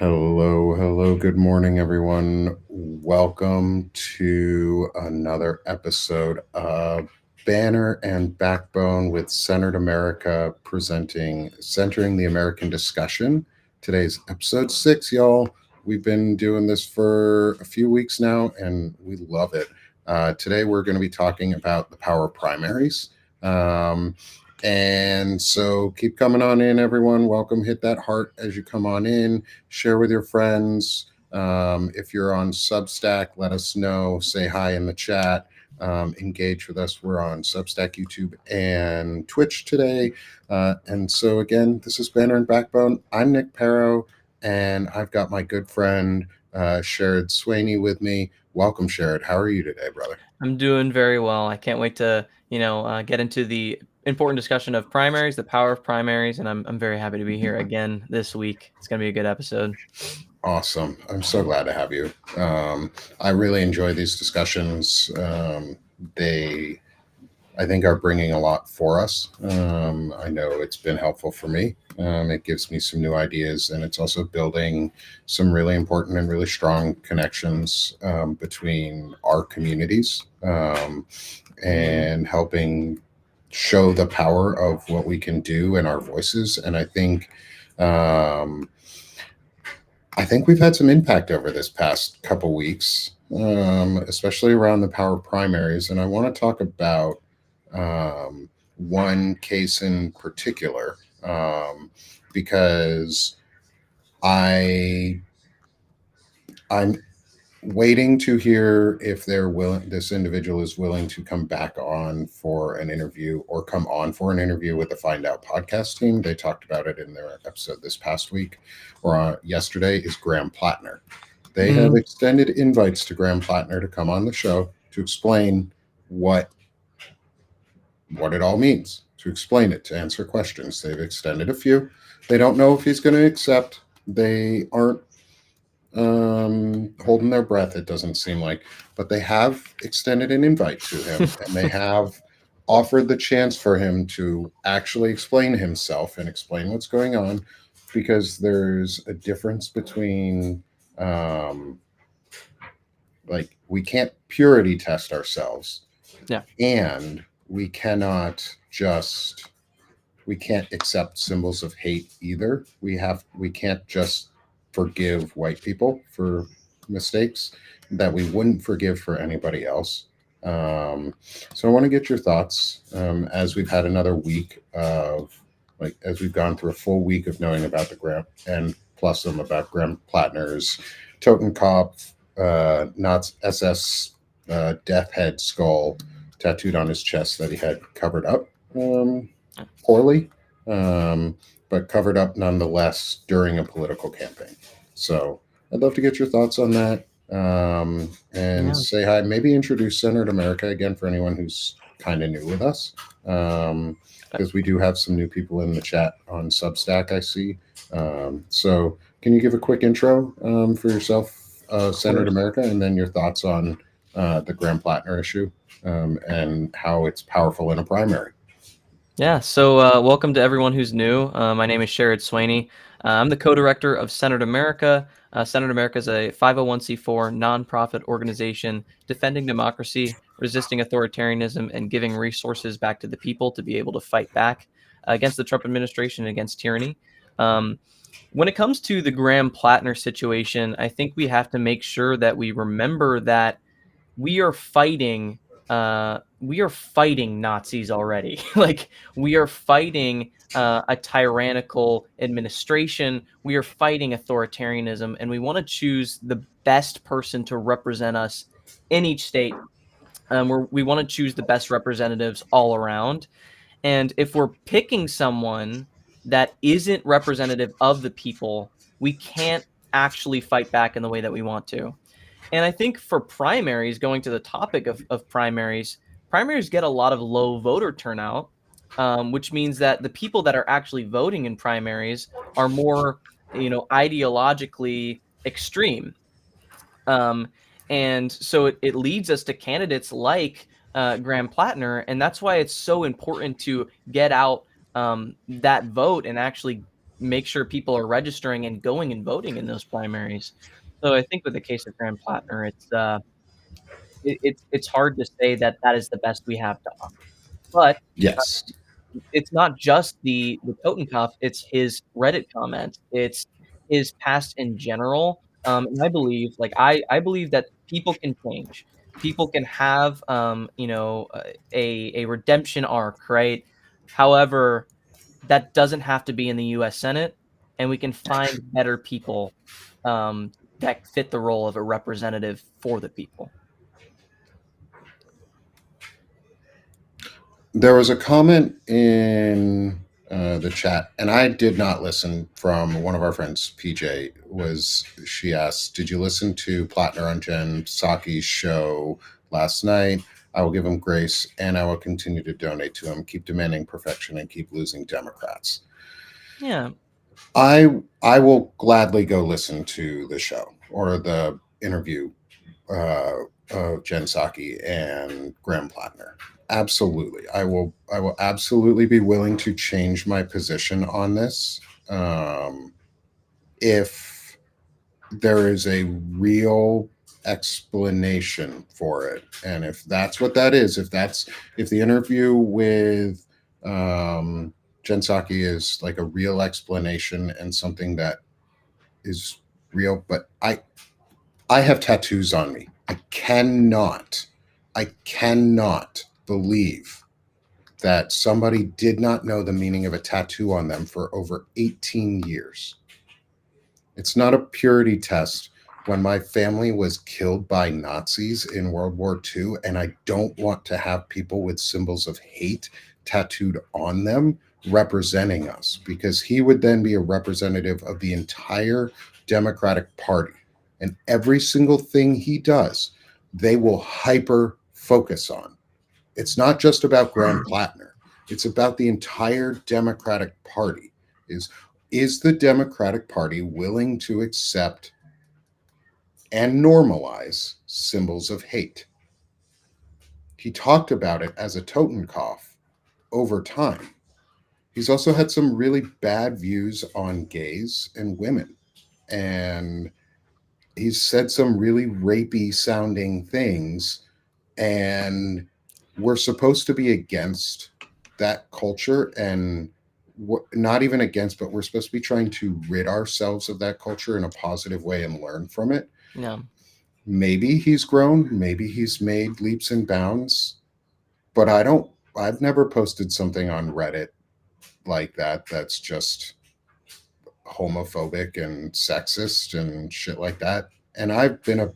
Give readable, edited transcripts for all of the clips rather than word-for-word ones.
Hello. Good morning, everyone. Welcome to another episode of Banner and Backbone with Centered America presenting Centering the American Discussion. Today's episode 6, y'all. We've been doing this for a few weeks now, and we love it. Today, we're going to be talking about the power of primaries. And so keep coming on in, everyone. Welcome. Hit that heart as you come on in. Share with your friends. If you're on Substack, let us know. Say hi in the chat. Engage with us. We're on Substack, YouTube, and Twitch today. And so, again, this is Banner and Backbone. I'm Nick Perro, and I've got my good friend, Sherrod Swaney, with me. Welcome, Sherrod. How are you today, brother? I'm doing very well. I can't wait to, get into the important discussion of primaries, the power of primaries, and I'm very happy to be here again this week. It's going to be a good episode. Awesome. I'm so glad to have you. I really enjoy these discussions. They, I think, are bringing a lot for us. I know it's been helpful for me. It gives me some new ideas, and it's also building some really important and really strong connections between our communities and helping show the power of what we can do and our voices. And um, I think we've had some impact over this past couple weeks, especially around the power primaries. And I want to talk about one case in particular because I I'm waiting to hear if they're willing. This individual is willing to come back on for an interview or come on for an interview with the Find Out podcast team. They talked about it in their episode this past week or yesterday. Is Graham Plattner. They have extended invites to Graham Plattner to come on the show to explain what what it all means, to explain it, to answer questions. They've extended a few. They don't know if he's going to accept. They aren't holding their breath, it doesn't seem like, but they have extended an invite to him and they have offered the chance for him to actually explain himself and explain what's going on, because there's a difference between um, like we can't purity test ourselves, Yeah. and we can't accept symbols of hate either. We can't just forgive white people for mistakes that we wouldn't forgive for anybody else. Um, so I want to get your thoughts as we've had another week of as we've gone through a full week of knowing about the Graham and plus some about Graham Plattner's Totenkopf, Knott's SS death head skull tattooed on his chest that he had covered up poorly, um, but covered up nonetheless during a political campaign. So I'd love to get your thoughts on that, and Yeah. say hi. Maybe introduce Centered America again for anyone who's kind of new with us, because we do have some new people in the chat on Substack, I see. So can you give a quick intro for yourself, Of Centered course. America, and then your thoughts on the Graham Plattner issue and how it's powerful in a primary? Yeah. So welcome to everyone who's new. My name is Sherrod Swaney. I'm the co-director of Centered America. Centered America is a 501c4 nonprofit organization defending democracy, resisting authoritarianism, and giving resources back to the people to be able to fight back against the Trump administration and against tyranny. Um, when it comes to the Graham Plattner situation, I think we have to make sure that we remember that we are fighting Nazis already. Like, we are fighting a tyrannical administration. We are fighting authoritarianism, and we want to choose the best person to represent us in each state. We want to choose the best representatives all around. And if we're picking someone that isn't representative of the people, we can't actually fight back in the way that we want to. And I think for primaries, going to the topic of primaries, primaries get a lot of low voter turnout, which means that the people that are actually voting in primaries are more, ideologically extreme. Um, and so it leads us to candidates like Graham Plattner. And that's why it's so important to get out that vote and actually make sure people are registering and going and voting in those primaries. So I think with the case of Graham Plattner, it's hard to say that that is the best we have to offer. But Yes. it's not just the Totenkopf, it's his Reddit comments, it's his past in general, and I believe, like, I believe that people can change. People can have, a redemption arc, right? However, that doesn't have to be in the US Senate, and we can find better people, that fit the role of a representative for the people. There was a comment in the chat, and I did not listen, from one of our friends, PJ. Was she asked, "Did you listen to Plattner on Jen Psaki's show last night? I will give him grace, and I will continue to donate to him. Keep demanding perfection, and keep losing Democrats." Yeah. I will gladly go listen to the show or the interview uh, of Jen Psaki and Graham Plattner. Absolutely, I will absolutely be willing to change my position on this, if there is a real explanation for it, and if that's what that is, if the interview with Jen Psaki is like a real explanation and something that is real. But I have tattoos on me. I cannot believe that somebody did not know the meaning of a tattoo on them for over 18 years. It's not a purity test when my family was killed by Nazis in World War II, and I don't want to have people with symbols of hate tattooed on them representing us, because he would then be a representative of the entire Democratic Party. And every single thing he does, they will hyper focus on. It's not just about Graham Plattner. It's about the entire Democratic Party. Is is the Democratic Party willing to accept and normalize symbols of hate? He talked about it as a Totenkopf over time. He's also had some really bad views on gays and women. And he's said some really rapey sounding things, and we're supposed to be against that culture, and not even against, but we're supposed to be trying to rid ourselves of that culture in a positive way and learn from it. Yeah. Maybe he's grown, maybe he's made leaps and bounds, but I've never posted something on Reddit like that that's just homophobic and sexist and shit like that. And I've been a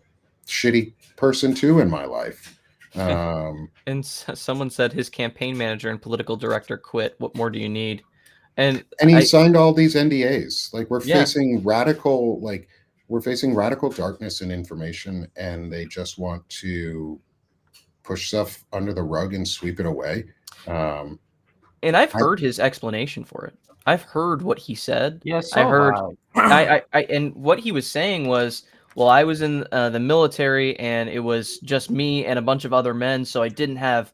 shitty person too in my life. And someone said his campaign manager and political director quit. What more do you need? And And he I, signed all these NDAs. Like yeah, we're facing radical darkness in information, and they just want to push stuff under the rug and sweep it away. Um, and I've I, heard his explanation for it. I've heard what he said. Yeah, I so heard, have I. and what he was saying was, well, I was in the military, and it was just me and a bunch of other men, so I didn't have,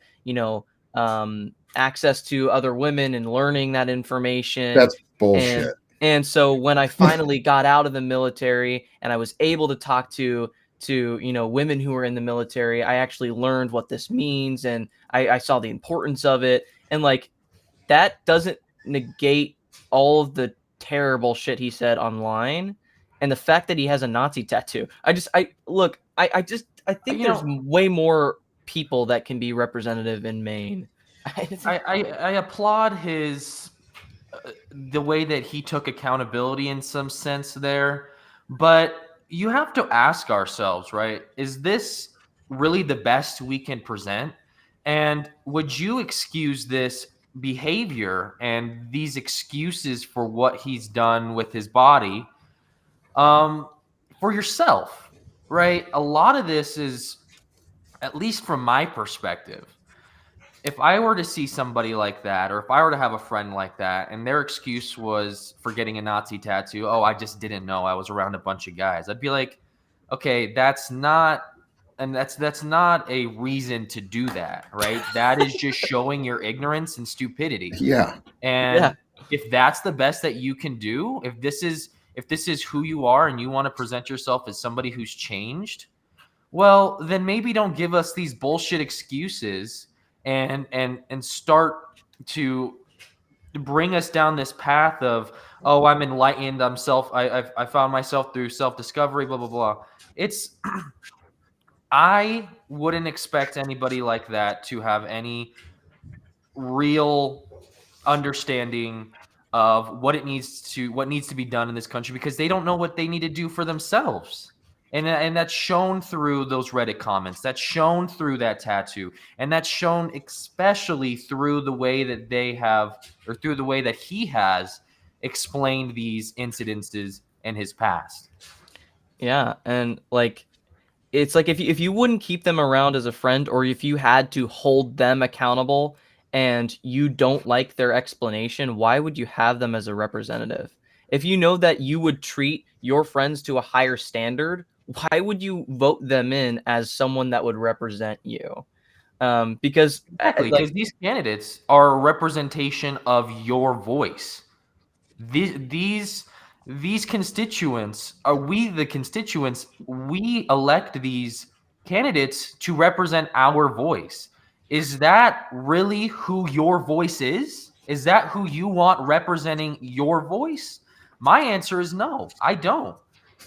access to other women and learning that information, that's and bullshit. so when I finally got out of the military and I was able to talk to women who were in the military, I actually learned what this means, and I saw the importance of it, and like that doesn't negate all of the terrible shit he said online and the fact that he has a Nazi tattoo. I think You there's know, way more people that can be representative in Maine. I applaud his the way that he took accountability in some sense there, but you have to ask ourselves, right? Is this really the best we can present? And would you excuse this behavior and these excuses for what he's done with his body um, for yourself, right? A lot of this is, at least from my perspective, if I were to see somebody like that, or if I were to have a friend like that, and their excuse was for getting a Nazi tattoo, oh, I just didn't know, I was around a bunch of guys, I'd be like, okay, that's not a reason to do that, right? That is just showing your ignorance and stupidity. Yeah. And Yeah. if that's the best that you can do, if this is who you are and you want to present yourself as somebody who's changed, well, then maybe don't give us these bullshit excuses and start to bring us down this path of, oh, I'm enlightened, I found myself through self-discovery, blah blah blah. It's I wouldn't expect anybody like that to have any real understanding of what needs to be done in this country, because they don't know what they need to do for themselves. And that's shown through those Reddit comments. That's shown through that tattoo. And that's shown especially through the way that they have, or through the way that he has explained these incidences in his past. Yeah, and like it's like if you wouldn't keep them around as a friend, or if you had to hold them accountable and you don't like their explanation, why would you have them as a representative? If you know that you would treat your friends to a higher standard, why would you vote them in as someone that would represent you? Because Exactly, because these candidates are a representation of your voice. These constituents are we the constituents. We elect these candidates to represent our voice. Is that really who your voice is? Is that who you want representing your voice? My answer is no, I don't.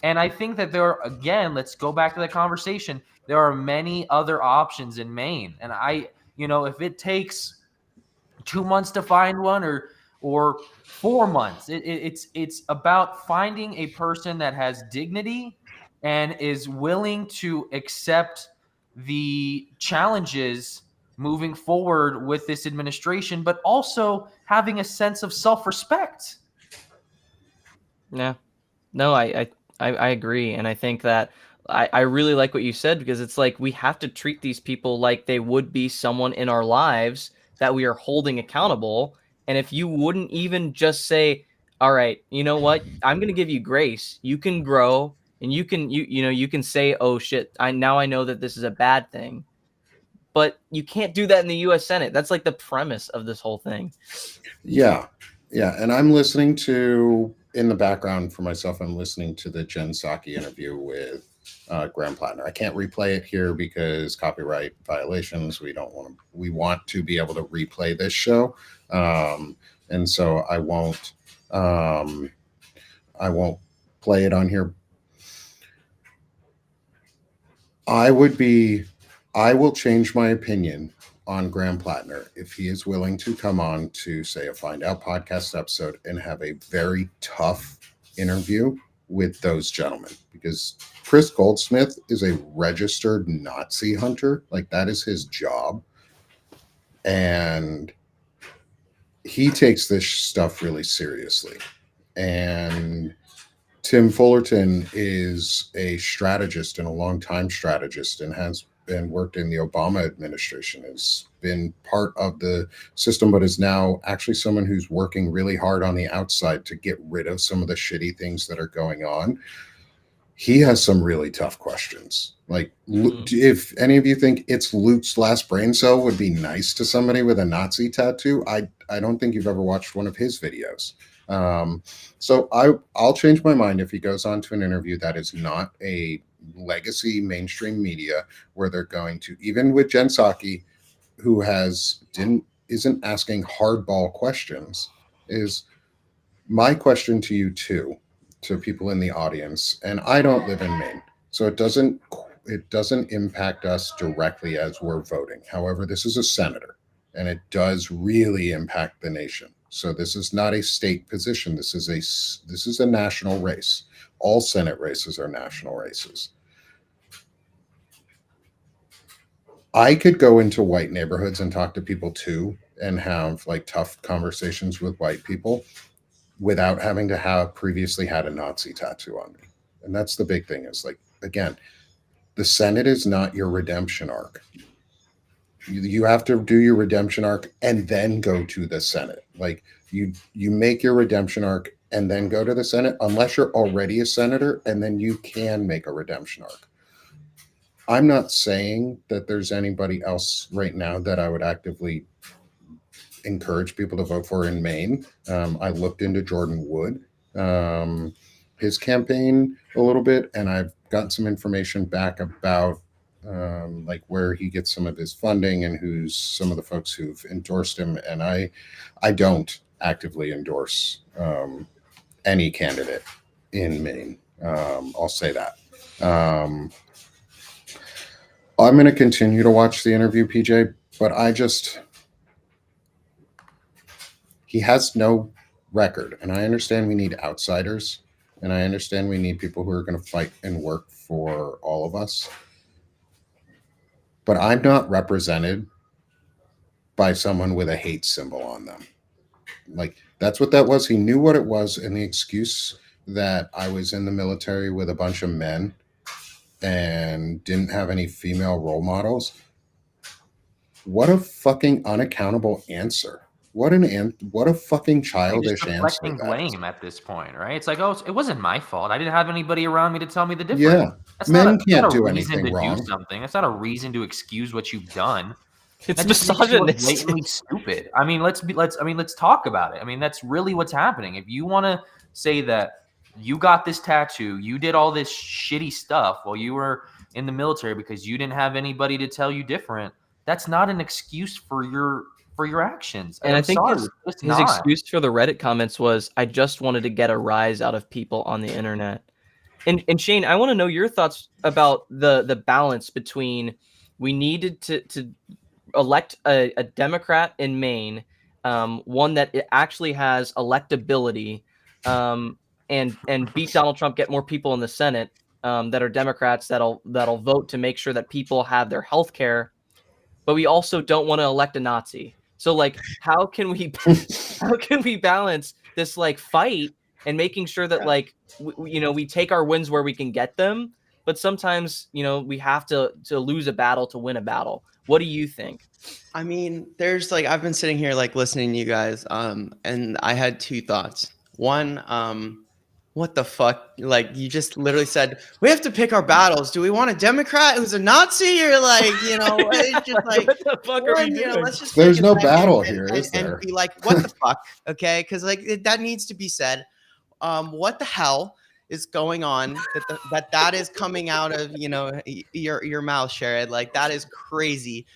And I think that there are, again, let's go back to the conversation. There are many other options in Maine. And if it takes 2 months to find one, or 4 months, it's about finding a person that has dignity and is willing to accept the challenges moving forward with this administration, but also having a sense of self-respect. Yeah. No, I agree. And I think that I really like what you said, because it's like we have to treat these people like they would be someone in our lives that we are holding accountable. And if you wouldn't even just say, all right, you know what? I'm going to give you grace. You can grow, and you can say, oh shit, I know that this is a bad thing. But you can't do that in the US Senate. That's like the premise of this whole thing. Yeah. Yeah. And I'm listening to, in the background for myself, I'm listening to the Jen Psaki interview with Graham Plattner. I can't replay it here because copyright violations. We want to be able to replay this show. And so I won't play it on here. I will change my opinion on Graham Plattner if he is willing to come on to, say, a Find Out podcast episode and have a very tough interview with those gentlemen, because Chris Goldsmith is a registered Nazi hunter. Like, that is his job. And he takes this stuff really seriously. And Tim Fullerton is a strategist and a longtime strategist, and has been worked in the Obama administration, has been part of the system, but is now actually someone who's working really hard on the outside to get rid of some of the shitty things that are going on. He has some really tough questions. Like, if any of you think It's Luke's Last Brain Cell would be nice to somebody with a Nazi tattoo, I don't think you've ever watched one of his videos. So I'll change my mind if he goes on to an interview that is not a legacy mainstream media, where they're going to, even with Jen Psaki, who isn't asking hardball questions. Is my question to you too, to people in the audience, and I don't live in Maine, so it doesn't impact us directly as we're voting. However, this is a senator, and it does really impact the nation. So this is not a state position. This is a national race. All Senate races are national races. I could go into white neighborhoods and talk to people too, and have like tough conversations with white people without having to have previously had a Nazi tattoo on me. And that's the big thing, is like, again, the Senate is not your redemption arc. You have to do your redemption arc and then go to the Senate. Like, you make your redemption arc and then go to the Senate, unless you're already a senator, and then you can make a redemption arc. I'm not saying that there's anybody else right now that I would actively encourage people to vote for in Maine. I looked into Jordan Wood, his campaign a little bit, and I've gotten some information back about like where he gets some of his funding and who's some of the folks who've endorsed him. And I don't actively endorse any candidate in Maine. I'll say that. I'm going to continue to watch the interview, PJ, but he has no record. And I understand we need outsiders, and I understand we need people who are going to fight and work for all of us. But I'm not represented by someone with a hate symbol on them. Like, that's what that was. He knew what it was, and the excuse that I was in the military with a bunch of men and didn't have any female role models. What a fucking unaccountable answer. What a fucking childish just answer. Deflecting blame at this point, right? It's like, oh, it wasn't my fault. I didn't have anybody around me to tell me the difference. Yeah, that's men not can't a do reason anything to wrong. do something. That's not a reason to excuse what you've done. It's That just makes you look misogynistic. blatantly stupid. I mean, let's talk about it. I mean, that's really what's happening. If you want to say that you got this tattoo, you did all this shitty stuff while you were in the military because you didn't have anybody to tell you different, that's not an excuse for your actions. And I think sorry, his excuse for the Reddit comments was, I just wanted to get a rise out of people on the internet. And Shane, I want to know your thoughts about the balance between we needed to elect a Democrat in Maine, one that actually has electability, and beat Donald Trump, get more people in the Senate that are Democrats that'll vote to make sure that people have their health care, but we also don't want to elect a Nazi. So like, how can we balance this like fight and making sure that like we take our wins where we can get them, but sometimes we have to lose a battle to win a battle. What do you think? I mean, there's like, I've been sitting here like listening to you guys, and I had two thoughts. One, what the fuck? Like, you just literally said, we have to pick our battles. Do we want a Democrat who's a Nazi, or like, it's just like, what the fuck are we doing? let's just There's take a no second battle and, here, and, is there? and be like, what the fuck? Okay, because like that needs to be said. What the hell is going on that is coming out of your mouth, Sherrod? Like, that is crazy.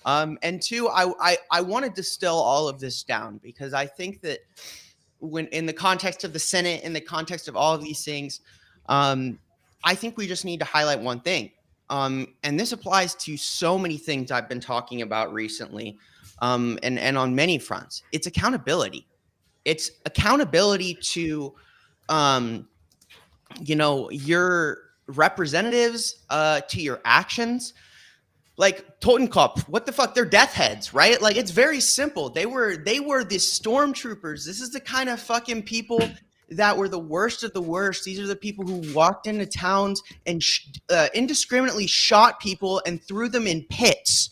And two, I want to distill all of this down, because I think that when in the context of the Senate, in the context of all of these things, I think we just need to highlight one thing. And this applies to so many things I've been talking about recently, and on many fronts. It's accountability. It's accountability to your representatives, to your actions. Like Totenkopf, what the fuck? They're death heads, right? Like, it's very simple. They were the stormtroopers. This is the kind of fucking people that were the worst of the worst. These are the people who walked into towns and indiscriminately shot people and threw them in pits,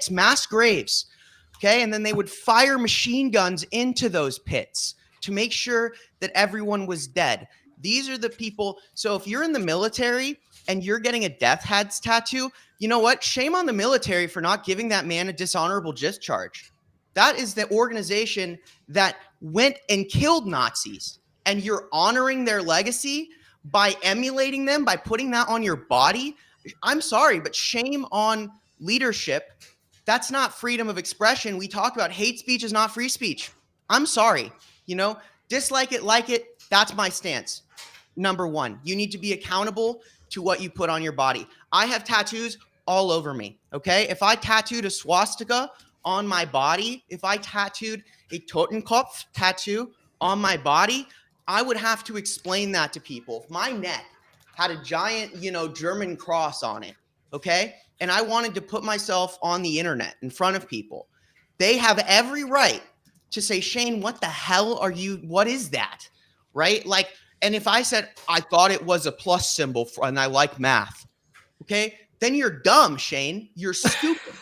mass graves. Okay, and then they would fire machine guns into those pits to make sure that everyone was dead. These are the people. So if you're in the military and you're getting a death heads tattoo, you know what? Shame on the military for not giving that man a dishonorable discharge. That is the organization that went and killed Nazis, and you're honoring their legacy by emulating them, by putting that on your body. I'm sorry, but shame on leadership. That's not freedom of expression. We talk about hate speech is not free speech. I'm sorry. Dislike it, like it. That's my stance. Number one, you need to be accountable to what you put on your body. I have tattoos all over me, okay? If I tattooed a swastika on my body, if I tattooed a Totenkopf tattoo on my body, I would have to explain that to people. If my neck had a giant, German cross on it, okay? And I wanted to put myself on the internet in front of people, they have every right to say, Shane, what the hell are you, what is that, right? Like, and if I said, I thought it was a plus symbol and I like math, okay, then you're dumb, Shane. You're stupid.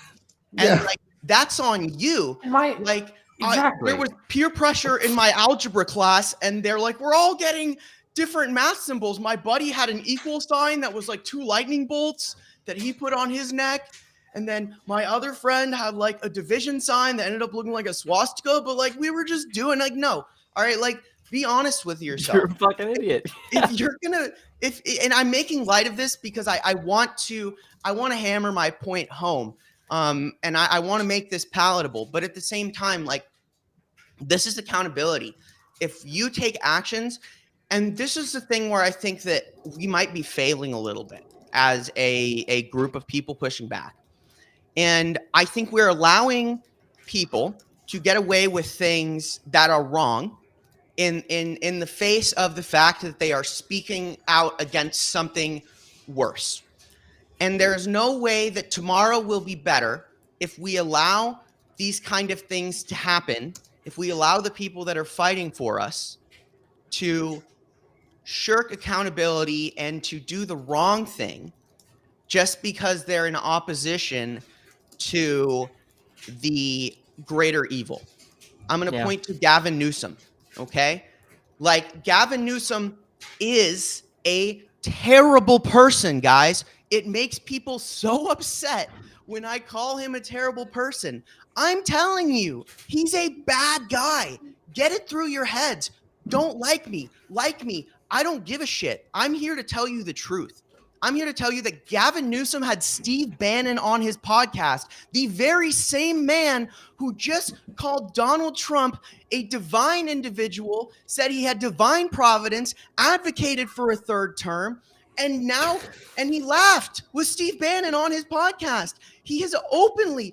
Yeah. And like, that's on you. Exactly. There was peer pressure in my algebra class, and they're like, we're all getting different math symbols. My buddy had an equal sign that was like 2 lightning bolts that he put on his neck. And then my other friend had like a division sign that ended up looking like a swastika, but like we were just doing like, no. All right. Like be honest with yourself. You're a fucking idiot. If you're gonna, and I'm making light of this because I want to hammer my point home. And I want to make this palatable, but at the same time, like this is accountability. If you take actions, and this is the thing where I think that we might be failing a little bit as a group of people pushing back. And I think we're allowing people to get away with things that are wrong in the face of the fact that they are speaking out against something worse. And there is no way that tomorrow will be better if we allow these kind of things to happen, if we allow the people that are fighting for us to shirk accountability and to do the wrong thing just because they're in opposition to the greater evil. I'm going to point to Gavin Newsom, okay? Like, Gavin Newsom is a terrible person, guys. It makes people so upset when I call him a terrible person. I'm telling you, he's a bad guy. Get it through your heads. Don't like me. Like me. I don't give a shit. I'm here to tell you the truth. I'm here to tell you that Gavin Newsom had Steve Bannon on his podcast, the very same man who just called Donald Trump a divine individual, said he had divine providence, advocated for a third term, and he laughed with Steve Bannon on his podcast. He has openly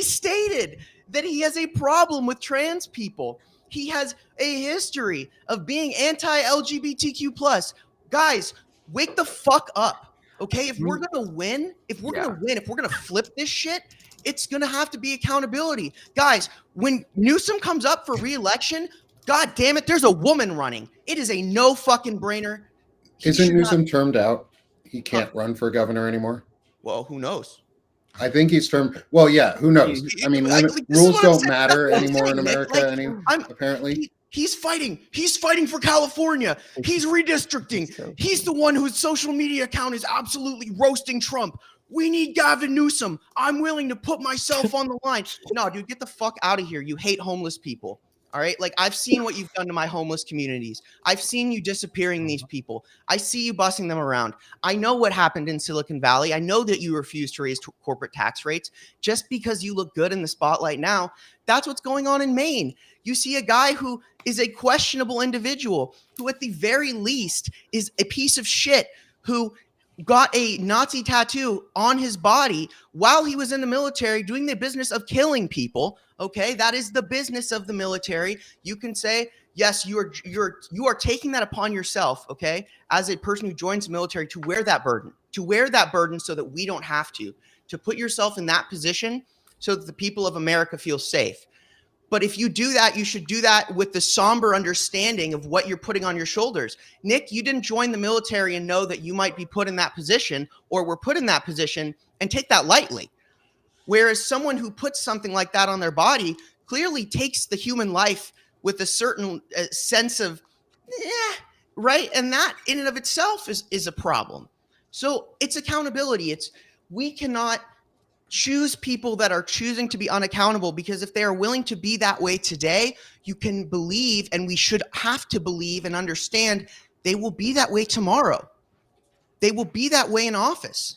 stated that he has a problem with trans people. He has a history of being anti-LGBTQ+. Guys, wake the fuck up, okay? If we're gonna win, if we're gonna flip this shit, it's gonna have to be accountability. Guys, when Newsom comes up for re-election, god damn it, there's a woman running. It is a no fucking brainer. Isn't Newsom termed out? He can't run for governor anymore? Well, who knows? I think he's termed. Well, yeah, who knows? I mean, rules don't matter anymore in America, apparently. He's fighting. He's fighting for California. He's redistricting. He's the one whose social media account is absolutely roasting Trump. We need Gavin Newsom. I'm willing to put myself on the line. No, dude, get the fuck out of here. You hate homeless people. All right. Like, I've seen what you've done to my homeless communities. I've seen you disappearing these people. I see you bussing them around. I know what happened in Silicon Valley. I know that you refuse to raise corporate tax rates just because you look good in the spotlight now. That's what's going on in Maine. You see a guy who is a questionable individual, who at the very least is a piece of shit, who got a Nazi tattoo on his body while he was in the military doing the business of killing people. Okay, that is the business of the military. You can say, yes, you are taking that upon yourself, okay, as a person who joins the military, to wear that burden so that we don't have to put yourself in that position so that the people of America feel safe. But if you do that, you should do that with the somber understanding of what you're putting on your shoulders. Nick, you didn't join the military and know that you might be put in that position or were put in that position and take that lightly. Whereas someone who puts something like that on their body clearly takes the human life with a certain sense of, right? And that in and of itself is a problem. So it's accountability. We cannot choose people that are choosing to be unaccountable, because if they are willing to be that way today, you can believe, and we should have to believe and understand, they will be that way tomorrow. They will be that way in office.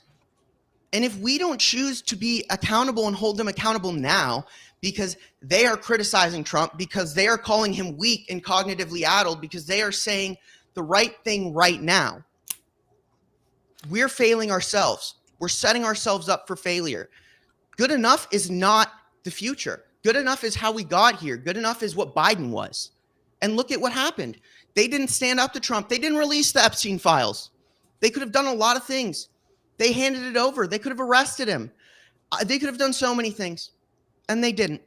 And if we don't choose to be accountable and hold them accountable now because they are criticizing Trump, because they are calling him weak and cognitively addled, because they are saying the right thing right now, we're failing ourselves. We're setting ourselves up for failure. Good enough is not the future. Good enough is how we got here. Good enough is what Biden was. And look at what happened. They didn't stand up to Trump. They didn't release the Epstein files. They could have done a lot of things. They handed it over. They could have arrested him. They could have done so many things. And they didn't,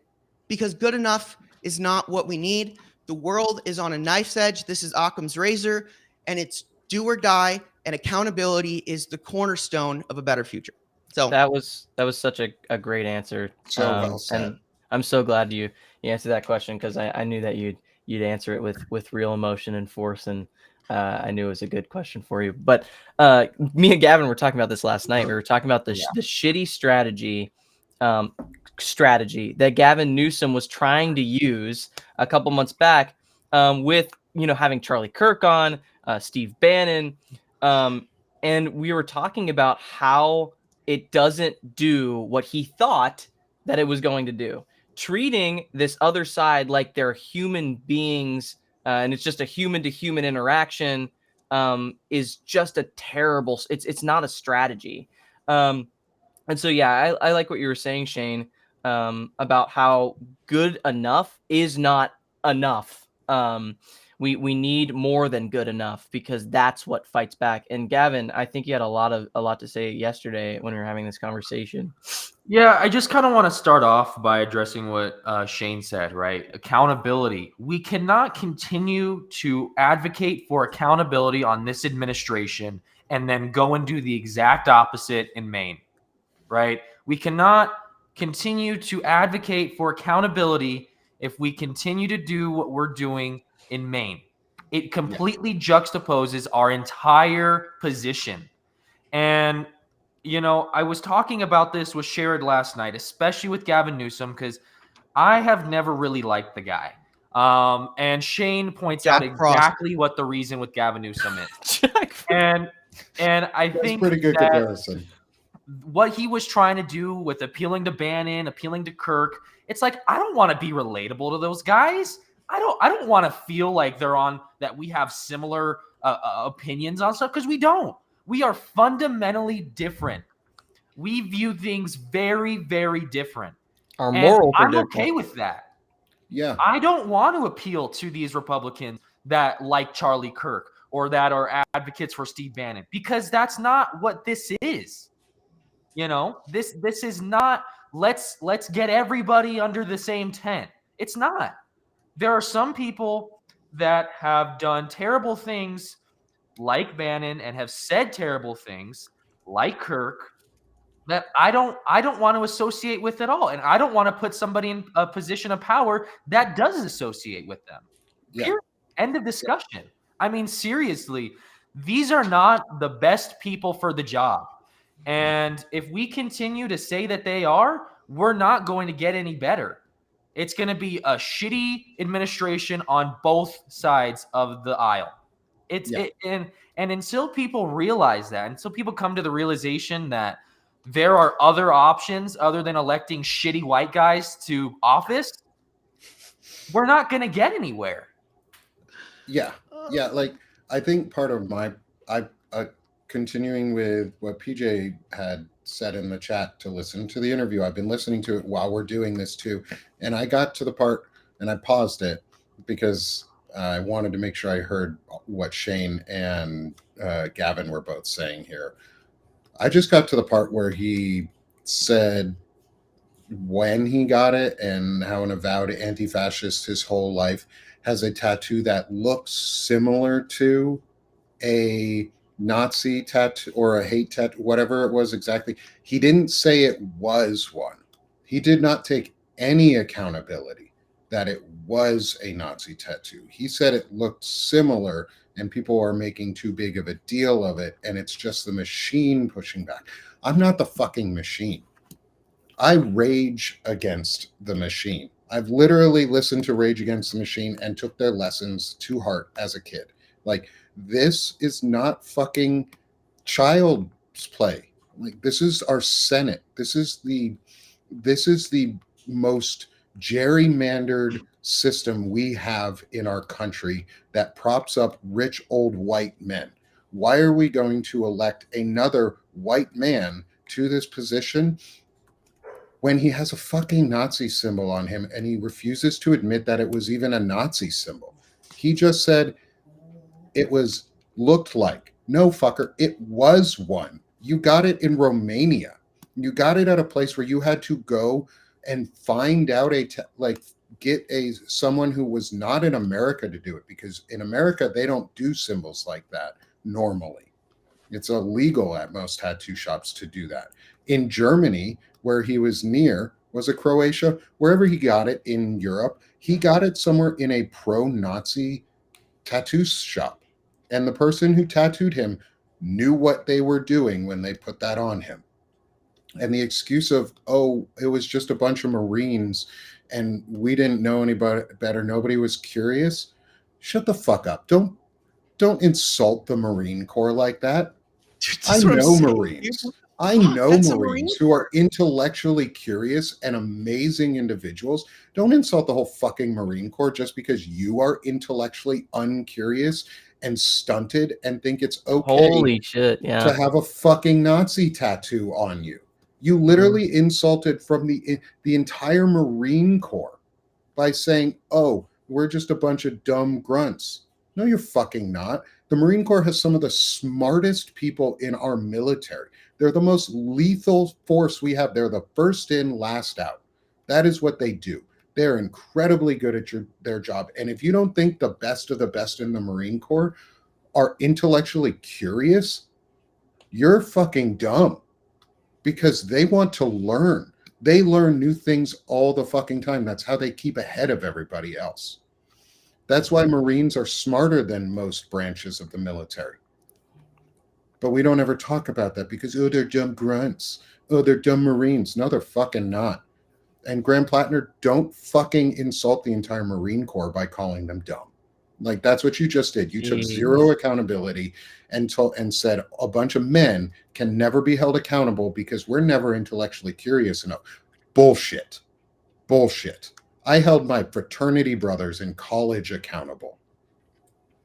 because good enough is not what we need. The world is on a knife's edge. This is Occam's razor, and it's do or die, and accountability is the cornerstone of a better future. So that was such a great answer. So well said. And I'm so glad you answered that question, because I knew that you'd answer it with real emotion and force, and I knew it was a good question for you. But me and Gavin were talking about this last night. We were talking about the shitty strategy that Gavin Newsom was trying to use a couple months back, with having Charlie Kirk on, Steve Bannon, and we were talking about how it doesn't do what he thought that it was going to do, treating this other side like they're human beings, and it's just a human to human interaction, is just a terrible. It's not a strategy. And so, yeah, I like what you were saying, Shane, about how good enough is not enough. We need more than good enough, because that's what fights back. And Gavin, I think you had a lot to say yesterday when we were having this conversation. Yeah, I just kind of want to start off by addressing what Shane said, right? Accountability. We cannot continue to advocate for accountability on this administration and then go and do the exact opposite in Maine, right? We cannot continue to advocate for accountability if we continue to do what we're doing in Maine. It completely juxtaposes our entire position. And I was talking about this with Sherrod last night, especially with Gavin Newsom, because I have never really liked the guy. And Shane points out exactly what the reason with Gavin Newsom is. And I think pretty good comparison. What he was trying to do with appealing to Bannon, appealing to Kirk, it's like, I don't want to be relatable to those guys. I don't want to feel like that we have similar opinions on stuff, because we don't. We are fundamentally different. We view things very, very different. Our morals are different. I'm okay with that. Yeah. I don't want to appeal to these Republicans that like Charlie Kirk or that are advocates for Steve Bannon, because that's not what this is. This is not let's get everybody under the same tent. It's not. There are some people that have done terrible things like Bannon and have said terrible things like Kirk that I don't want to associate with at all. And I don't want to put somebody in a position of power that does associate with them. Yeah. Period. End of discussion. I mean, seriously, these are not the best people for the job. And if we continue to say that they are, we're not going to get any better. It's going to be a shitty administration on both sides of the aisle. And until people realize that, until people come to the realization that there are other options other than electing shitty white guys to office, we're not going to get anywhere. Yeah. Yeah. Like, I think part of continuing with what PJ had said in the chat to listen to the interview, I've been listening to it while we're doing this too. And I got to the part and I paused it because I wanted to make sure I heard what Shane and Gavin were both saying here. I just got to the part where he said when he got it and how an avowed anti-fascist his whole life has a tattoo that looks similar to a Nazi tattoo or a hate tattoo, whatever it was exactly. He didn't say it was one. He did not take any accountability that it was a Nazi tattoo. He said it looked similar and people are making too big of a deal of it, and it's just the machine pushing back. I'm not the fucking machine. I rage against the machine. I've literally listened to Rage Against the Machine and took their lessons to heart as a kid. Like, this is not fucking child's play. Like, this is our Senate. This is the most gerrymandered system we have in our country that props up rich old white men. Why are we going to elect another white man to this position when he has a fucking Nazi symbol on him and he refuses to admit that it was even a Nazi symbol? He just said it looked like. No, fucker, it was one. You got it in Romania. You got it at a place where you had to go and find out get someone who was not in America to do it, because in America they don't do symbols like that normally. It's illegal at most tattoo shops to do that. In Germany, where he was near, Was it Croatia? Wherever he got it in Europe, he got it somewhere in a pro-Nazi tattoo shop. And the person who tattooed him knew what they were doing when they put that on him. And the excuse of, oh, it was just a bunch of Marines and we didn't know anybody better, nobody was curious. Shut the fuck up. Don't insult the Marine Corps like that. I That's what I'm know saying, Marines. dude. I know That's a Marine Marines who are intellectually curious and amazing individuals. Don't insult the whole fucking Marine Corps just because you are intellectually uncurious and stunted and think it's okay Holy shit! to Yeah. have a fucking Nazi tattoo on you. You literally insulted from the entire Marine Corps by saying, "Oh, we're just a bunch of dumb grunts." No, you're fucking not. The Marine Corps has some of the smartest people in our military. They're the most lethal force we have. They're the first in, last out. That is what they do. They're incredibly good at their job. And if you don't think the best of the best in the Marine Corps are intellectually curious, you're fucking dumb because they want to learn. They learn new things all the fucking time. That's how they keep ahead of everybody else. That's why Marines are smarter than most branches of the military. But we don't ever talk about that because, oh, they're dumb grunts. Oh, they're dumb Marines. No, they're fucking not. And Graham Plattner, don't fucking insult the entire Marine Corps by calling them dumb. Like, that's what you just did. You took zero accountability and said a bunch of men can never be held accountable because we're never intellectually curious enough. Bullshit. Bullshit. I held my fraternity brothers in college accountable.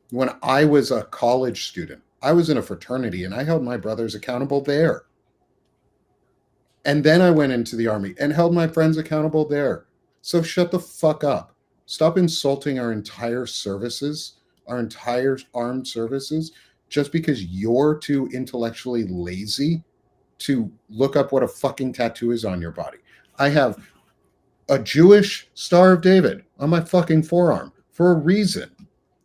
When I was a college student, I was in a fraternity and I held my brothers accountable there. And then I went into the Army and held my friends accountable there. So shut the fuck up. Stop insulting our entire services, our entire armed services, just because you're too intellectually lazy to look up what a fucking tattoo is on your body. I have a Jewish Star of David on my fucking forearm for a reason,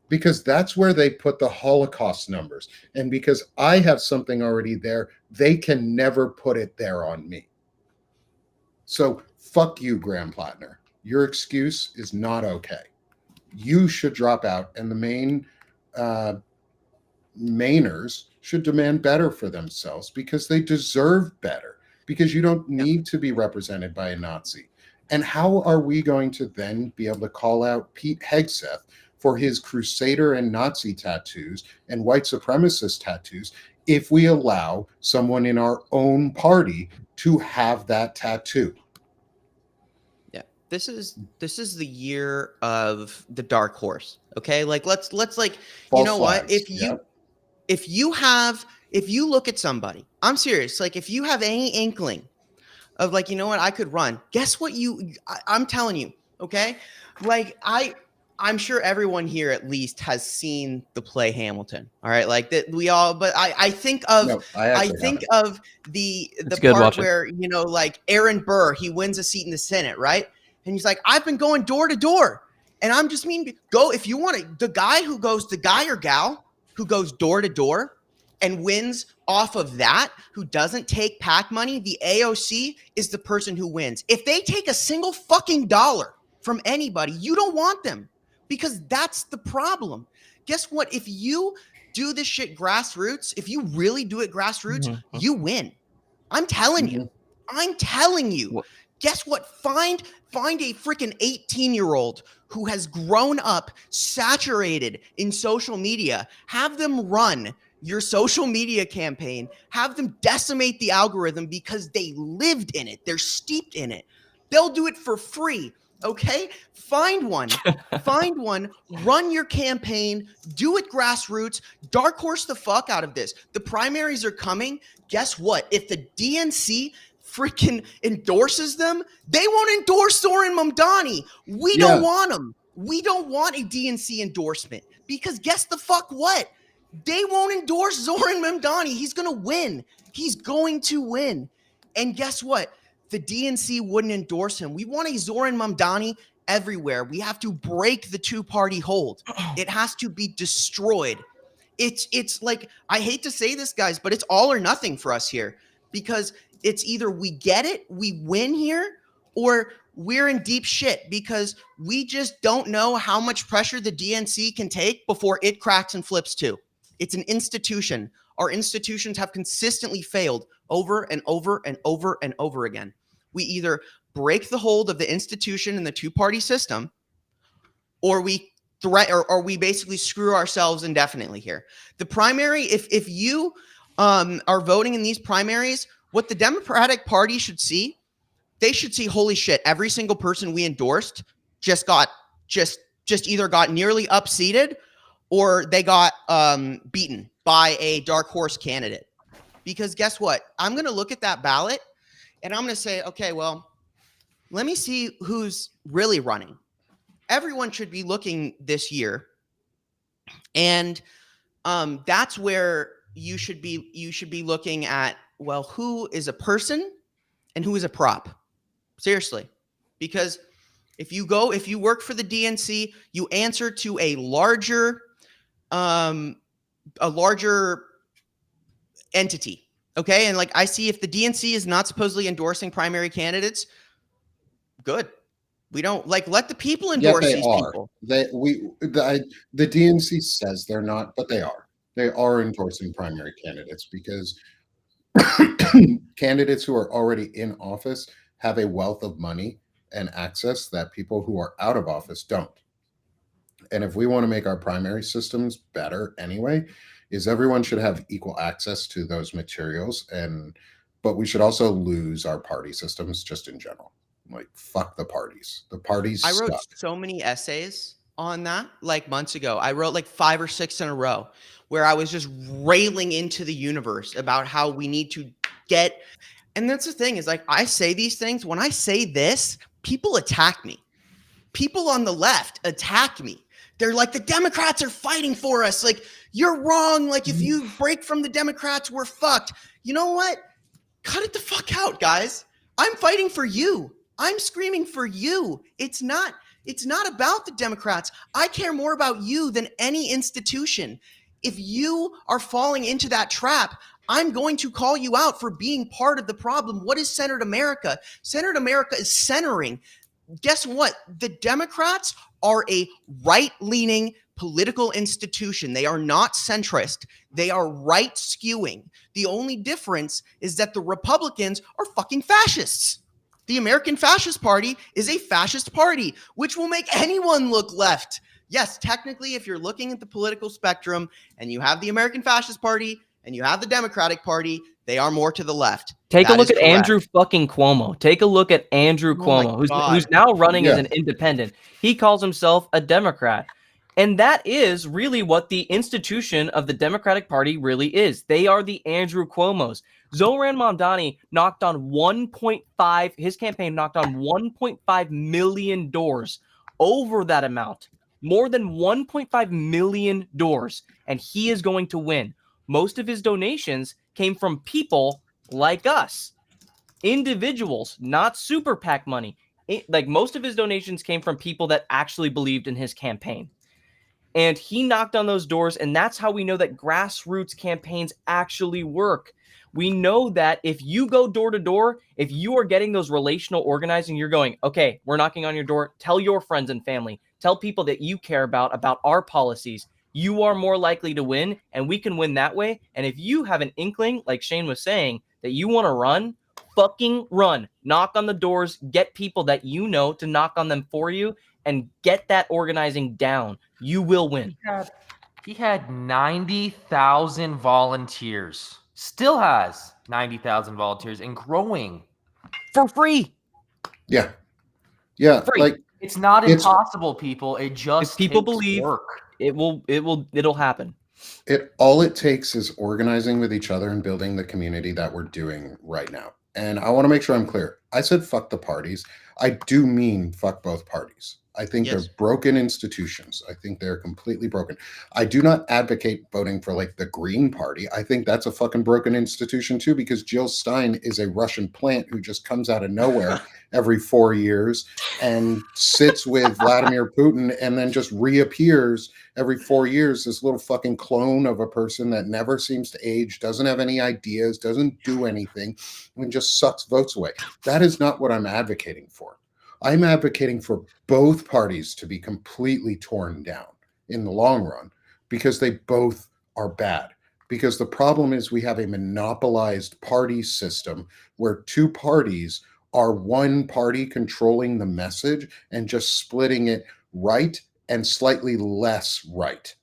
because that's where they put the Holocaust numbers. And because I have something already there, they can never put it there on me. So fuck you, Graham Plattner. Your excuse is not okay. You should drop out, and the Mainers should demand better for themselves because they deserve better, because you don't need to be represented by a Nazi. And how are we going to then be able to call out Pete Hegseth for his Crusader and Nazi tattoos and white supremacist tattoos if we allow someone in our own party to have that tattoo? Yeah, this is the year of the dark horse. Okay, like let's like, False you know what? flags. If you look at somebody, I'm serious. Like if you have any inkling of like, you know what, I could run. Guess what? I'm telling you, okay? Like I'm sure everyone here at least has seen the play Hamilton. All right, like that we all. But I think of No, I think of the good, part watch it. where, you know, like Aaron Burr, he wins a seat in the Senate, right? And he's like, I've been going door to door, and I'm just go if you want to. The guy or gal who goes door to door and wins off of that, who doesn't take PAC money, the AOC is the person who wins. If they take a single fucking dollar from anybody, you don't want them, because that's the problem. Guess what? If you do this shit grassroots, if you really do it grassroots, you win. I'm telling you. I'm telling you. What? Guess what? Find a freaking 18-year-old who has grown up saturated in social media. Have them run your social media campaign. Have them decimate the algorithm because they lived in it. They're steeped in it. They'll do it for free. Okay? Find one. Find one. Run your campaign. Do it grassroots. Dark horse the fuck out of this. The primaries are coming. Guess what? If the DNC freaking endorses them, they won't endorse Zoran Mamdani. We don't want them. We don't want a DNC endorsement, because guess the fuck what? They won't endorse Zoran Mamdani. He's going to win. He's going to win. And guess what? The DNC wouldn't endorse him. We want a Zoran Mamdani everywhere. We have to break the two-party hold. It has to be destroyed. It's like, I hate to say this, guys, but it's all or nothing for us here, because it's either we get it, we win here, or we're in deep shit because we just don't know how much pressure the DNC can take before it cracks and flips too. It's an institution. Our institutions have consistently failed over and over and over and over again. We either break the hold of the institution and the two-party system, or we or we basically screw ourselves indefinitely here. The primary, if you are voting in these primaries, what the Democratic Party should see, they should see, holy shit, every single person we endorsed just either got nearly upseated or they got beaten by a dark horse candidate. Because guess what? I'm going to look at that ballot and I'm going to say, okay, well, let me see who's really running. Everyone should be looking this year. And that's where you should be looking at, well, who is a person and who is a prop? Seriously. Because if you work for the DNC, you answer to a larger entity. Okay. And like, I see if the DNC is not supposedly endorsing primary candidates, good. We don't let the people endorse these people. The DNC says they're not, but they are. They are endorsing primary candidates because candidates who are already in office have a wealth of money and access that people who are out of office don't. And if we want to make our primary systems better anyway, is everyone should have equal access to those materials, but we should also lose our party systems just in general. Like, fuck the parties. The parties I wrote suck. so many essays on that like months ago. I wrote like 5 or 6 in a row where I was just railing into the universe about how we need to get. And that's the thing is, like, I say these things. When I say this, people attack me. People on the left attack me. They're like, the Democrats are fighting for us. Like, you're wrong. Like, if you break from the Democrats, we're fucked. You know what? Cut it the fuck out, guys. I'm fighting for you. I'm screaming for you. It's not about the Democrats. I care more about you than any institution. If you are falling into that trap, I'm going to call you out for being part of the problem. What is centered America? Centered America is centering. Guess what? The Democrats are a right-leaning political institution. They are not centrist. They are right skewing. The only difference is that the Republicans are fucking fascists. The American Fascist Party is a fascist party, which will make anyone look left. Yes, technically, if you're looking at the political spectrum and you have the American Fascist Party and you have the Democratic Party, they are more to the left. Take a look at Andrew fucking Cuomo. Take a look at Andrew Cuomo, who's now running as an independent. He calls himself a Democrat. And that is really what the institution of the Democratic Party really is. They are the Andrew Cuomos. Zoran Mamdani knocked on 1.5, his campaign knocked on 1.5 million doors, over that amount, more than 1.5 million doors, and he is going to win. Most of his donations came from people like us, individuals, not super PAC money. Like, most of his donations came from people that actually believed in his campaign. And he knocked on those doors, and that's how we know that grassroots campaigns actually work. We know that if you go door to door, if you are getting those relational organizing, you're going, okay, we're knocking on your door. Tell your friends and family. Tell people that you care about our policies. You are more likely to win, and we can win that way. And if you have an inkling, like Shane was saying, that you want to run, fucking run. Knock on the doors. Get people that you know to knock on them for you, and get that organizing down. You will win. He had 90,000 volunteers. Still has 90,000 volunteers and growing. For free. Yeah. Free. Like, it's not impossible, people. It just if people takes believe work. It'll happen. All it takes is organizing with each other and building the community that we're doing right now. And I want to make sure I'm clear. I said fuck the parties. I do mean fuck both parties. I think they're broken institutions. I think they're completely broken. I do not advocate voting for like the Green Party. I think that's a fucking broken institution too, because Jill Stein is a Russian plant who just comes out of nowhere every 4 years and sits with Vladimir Putin and then just reappears every 4 years, this little fucking clone of a person that never seems to age, doesn't have any ideas, doesn't do anything, and just sucks votes away. That is not what I'm advocating for. I'm advocating for both parties to be completely torn down in the long run because they both are bad. Because the problem is we have a monopolized party system where two parties are one party controlling the message and just splitting it right and slightly less right.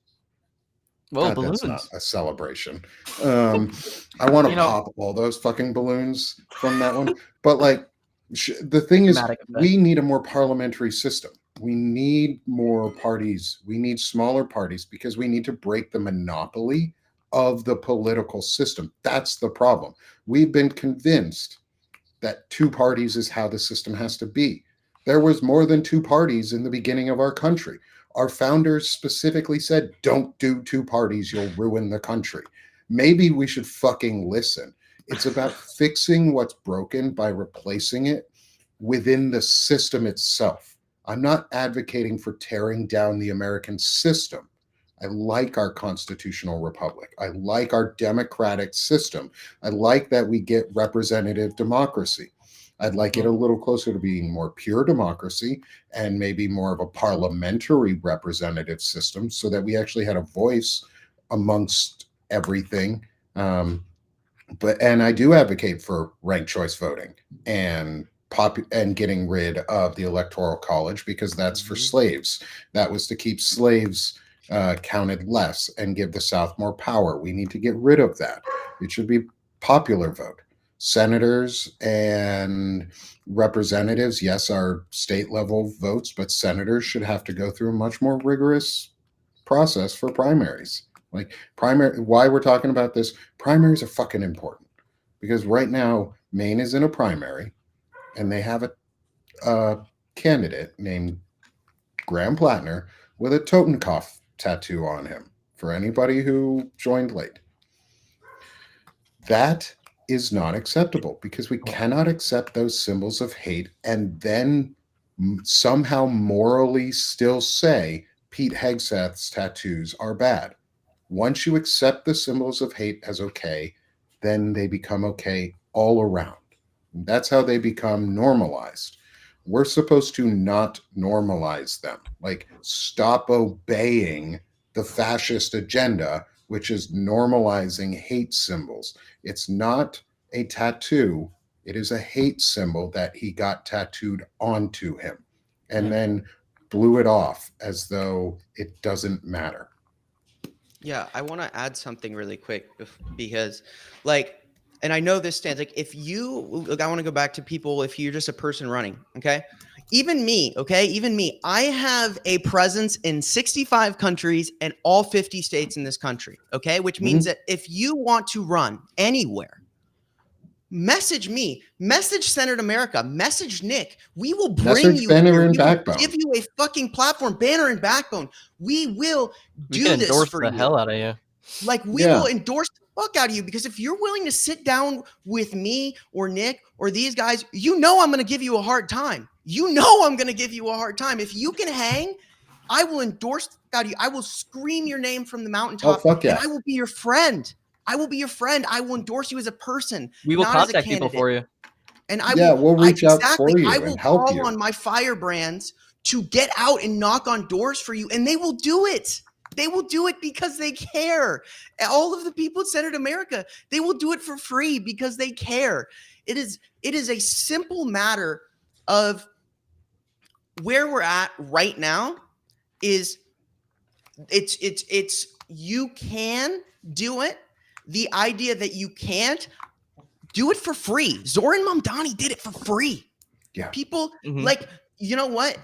Whoa, God, that's not balloons. a celebration. I want to You know- pop all those fucking balloons from that one. But like, the thing is, Dramatic effect. we need a more parliamentary system. We need more parties. We need smaller parties because we need to break the monopoly of the political system. That's the problem. We've been convinced that two parties is how the system has to be. There was more than two parties in the beginning of our country. Our founders specifically said, don't do two parties, you'll ruin the country. Maybe we should fucking listen. It's about fixing what's broken by replacing it within the system itself. I'm not advocating for tearing down the American system. I like our constitutional republic. I like our democratic system. I like that we get representative democracy. I'd like it a little closer to being more pure democracy and maybe more of a parliamentary representative system so that we actually had a voice amongst everything. And I do advocate for ranked choice voting and getting rid of the electoral college because that's for slaves. That was to keep slaves counted less and give the South more power. We need to get rid of that. It should be popular vote. Senators and representatives, yes, are state level votes, but senators should have to go through a much more rigorous process for primaries. Like why we're talking about this, primaries are fucking important because right now Maine is in a primary and they have a candidate named Graham Plattner with a Totenkopf tattoo on him for anybody who joined late. That is not acceptable because we cannot accept those symbols of hate and then somehow morally still say Pete Hegseth's tattoos are bad. Once you accept the symbols of hate as okay, then they become okay all around. That's how they become normalized. We're supposed to not normalize them. Like, stop obeying the fascist agenda, which is normalizing hate symbols. It's not a tattoo. It is a hate symbol that he got tattooed onto him and then blew it off as though it doesn't matter. Yeah, I want to add something really quick because, like, and I know this stands like if you, like, I want to go back to people. If you're just a person running, okay, even me, I have a presence in 65 countries and all 50 states in this country, okay, which means that if you want to run anywhere, message me, message Senator America, message Nick. We will bring Message you Banner here. and We will Backbone. give you a fucking platform, Banner and Backbone. We will We do can this endorse for the you. hell out of you. Like, we will endorse the fuck out of you because if you're willing to sit down with me or Nick or these guys, you know I'm going to give you a hard time. You know I'm going to give you a hard time. If you can hang, I will endorse the fuck out of you. I will scream your name from the mountaintop. Oh, fuck yeah. And I will be your friend. I will be your friend. I will endorse you as a person. We will not as a contact people candidate. for you. And I we'll reach out for you I will and help call you. on my firebrands to get out and knock on doors for you, and they will do it. They will do it because they care. All of the people at Senator America, they will do it for free because they care. It is a simple matter of where we're at right now. Is it's you can do it. The idea that you can't do it for free. Zoran Mamdani did it for free. Yeah. People like, you know what?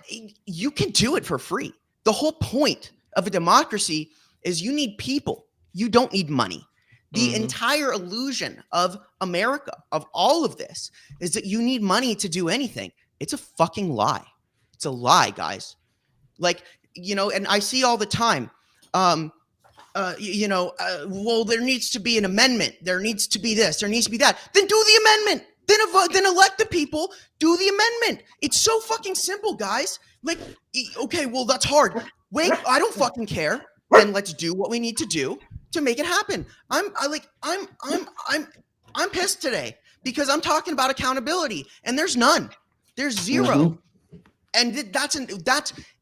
You can do it for free. The whole point of a democracy is you need people. You don't need money. The entire illusion of America, of all of this, is that you need money to do anything. It's a fucking lie. It's a lie, guys. Like, you know, and I see all the time, well, there needs to be an amendment. There needs to be this. There needs to be that. Then do the amendment. Then elect the people. Do the amendment. It's so fucking simple, guys. Like, okay, well, that's hard. Wait, I don't fucking care. Then let's do what we need to do to make it happen. I'm pissed today because I'm talking about accountability, and there's none. There's zero. Mm-hmm. And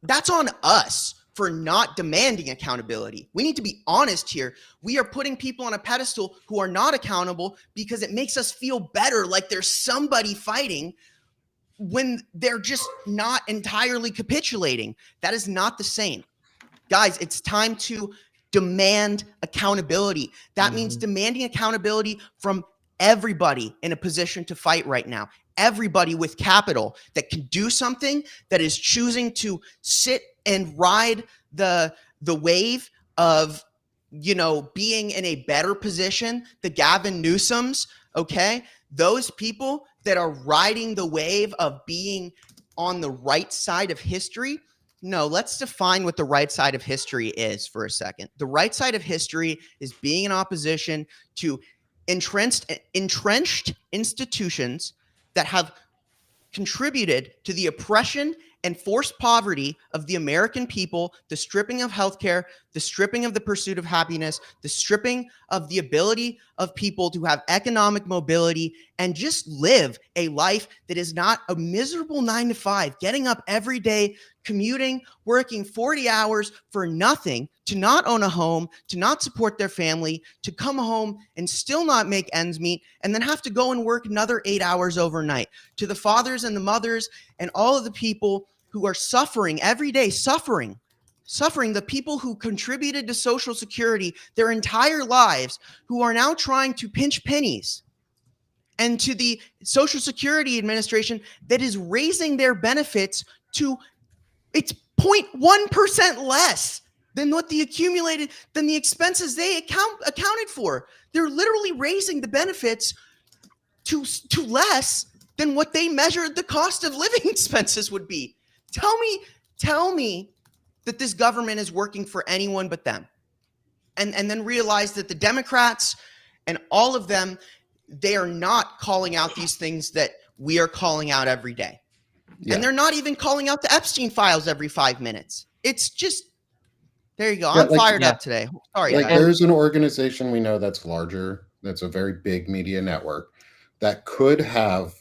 that's on us for not demanding accountability. We need to be honest here. We are putting people on a pedestal who are not accountable because it makes us feel better, like there's somebody fighting when they're just not entirely capitulating. That is not the same. Guys, it's time to demand accountability. That means demanding accountability from everybody in a position to fight right now. Everybody with capital that can do something, that is choosing to sit and ride the wave of, being in a better position, the Gavin Newsoms, okay? Those people that are riding the wave of being on the right side of history. No, let's define what the right side of history is for a second. The right side of history is being in opposition to entrenched institutions that have contributed to the oppression and forced poverty of the American people, the stripping of healthcare, the stripping of the pursuit of happiness, the stripping of the ability of people to have economic mobility and just live a life that is not a miserable 9 to 5, getting up every day, commuting, working 40 hours for nothing, to not own a home, to not support their family, to come home and still not make ends meet, and then have to go and work another 8 hours overnight. To the fathers and the mothers and all of the people who are suffering every day, suffering, the people who contributed to Social Security their entire lives, who are now trying to pinch pennies, and to the Social Security Administration that is raising their benefits to, it's 0.1% less than what the expenses they accounted for. They're literally raising the benefits to less than what they measured the cost of living expenses would be. Tell me that this government is working for anyone but them. And then realize that the Democrats and all of them, they are not calling out these things that we are calling out every day. Yeah. And they're not even calling out the Epstein files every 5 minutes. It's just, there you go. I'm fired up today. Sorry, guys. There's an organization we know that's larger, that's a very big media network, that could have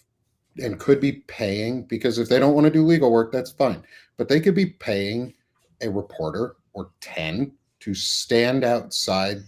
and could be paying, because if they don't want to do legal work, that's fine. But they could be paying a reporter or 10 to stand outside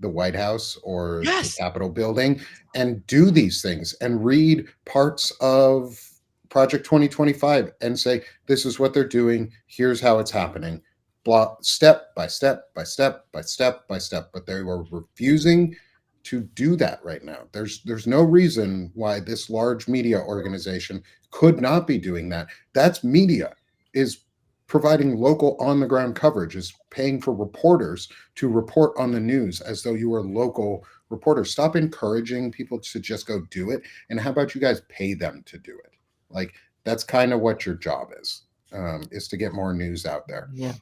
the White House or the Capitol building and do these things and read parts of Project 2025 and say, this is what they're doing. Here's how it's happening. Blah, step by step by step by step by step. But they are refusing to do that right now. There's no reason why this large media organization could not be doing that. That's media, is providing local on-the-ground coverage, is paying for reporters to report on the news as though you were local reporters. Stop encouraging people to just go do it. And how about you guys pay them to do it? Like, that's kind of what your job is to get more news out there. Yeah.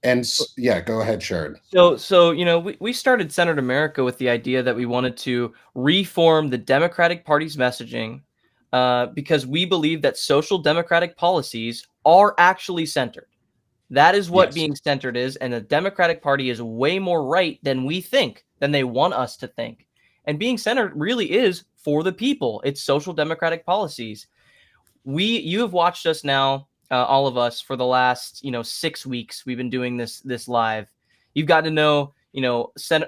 And yeah, go ahead, Sharon. So we started Centered America with the idea that we wanted to reform the Democratic Party's messaging because we believe that social democratic policies are actually centered. That is what being centered is, and the Democratic Party is way more right than we think, than they want us to think. And being centered really is for the people. It's social democratic policies. You have watched us now. All of us for the last 6 weeks. We've been doing this live. You've got to know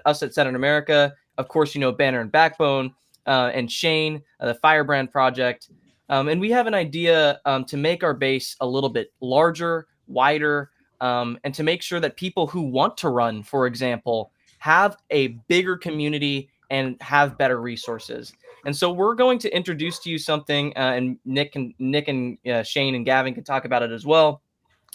us at Centered America. Of course, Banner and Backbone and Shane, the Firebrand Project, and we have an idea to make our base a little bit larger, wider, and to make sure that people who want to run, for example, have a bigger community and have better resources. And so we're going to introduce to you something, and Nick and Shane and Gavin can talk about it as well,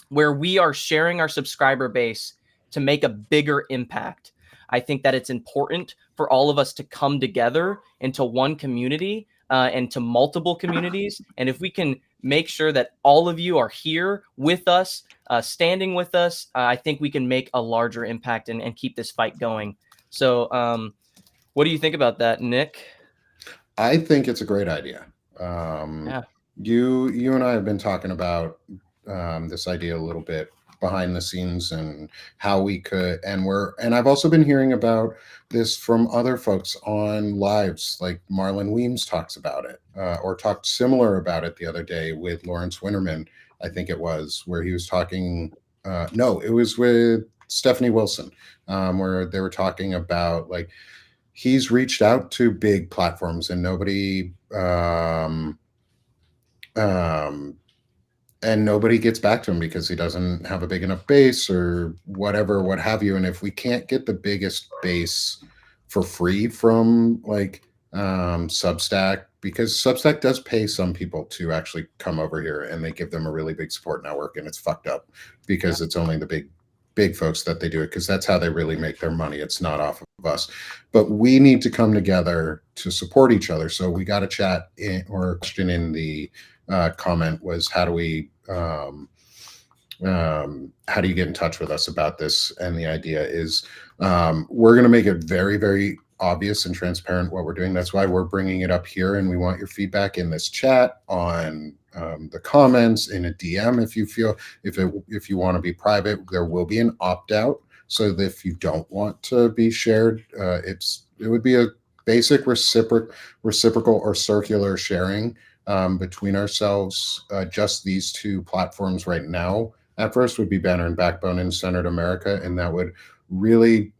where we are sharing our subscriber base to make a bigger impact. I think that it's important for all of us to come together into one community and to multiple communities. And if we can make sure that all of you are here with us, standing with us, I think we can make a larger impact and keep this fight going. So what do you think about that, Nick? I think it's a great idea. You and I have been talking about this idea a little bit behind the scenes and how we could, and I've also been hearing about this from other folks on lives, like Marlon Weems talks about it, or talked similar about it the other day with Lawrence Winterman, I think it was, where he was talking. No, it was with Stephanie Wilson, where they were talking about like he's reached out to big platforms and um, nobody gets back to him because he doesn't have a big enough base or whatever, what have you. And if we can't get the biggest base for free from like Substack, because Substack does pay some people to actually come over here and they give them a really big support network, and it's fucked up because it's only the big folks that they do it, because that's how they really make their money. It's not off of us. But we need to come together to support each other. So we got a chat or a question in the comment was, how do you get in touch with us about this? And the idea is we're going to make it very, very obvious and transparent what we're doing. That's why we're bringing it up here, and we want your feedback in this chat, on the comments, in a DM. If you feel, if you want to be private, there will be an opt-out, so that if you don't want to be shared, it would be a basic reciprocal or circular sharing between ourselves. Just these two platforms right now at first would be Banner and Backbone in Centered America, and that would really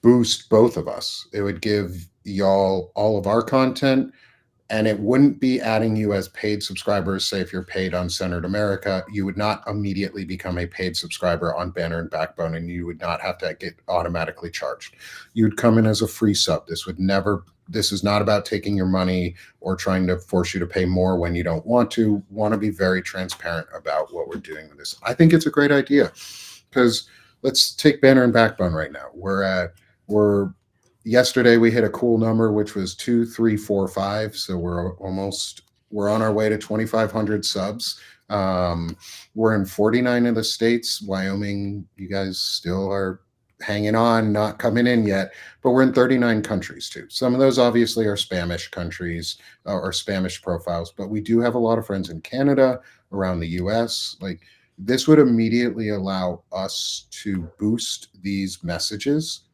boost both of us. It would give y'all all of our content, and it wouldn't be adding you as paid subscribers. Say if you're paid on Centered America, you would not immediately become a paid subscriber on Banner and Backbone, and you would not have to get automatically charged. You would come in as a free sub. This is not about taking your money or trying to force you to pay more when you don't want to. Want to be very transparent about what we're doing with this. I think it's a great idea, because let's take Banner and Backbone right now. Yesterday we hit a cool number, which was 2,345. So we're on our way to 2,500 subs. We're in 49 of the states. Wyoming, you guys still are hanging on, not coming in yet, but we're in 39 countries too. Some of those obviously are Spanish countries or Spanish profiles, but we do have a lot of friends in Canada, around the US. Like, this would immediately allow us to boost these messages.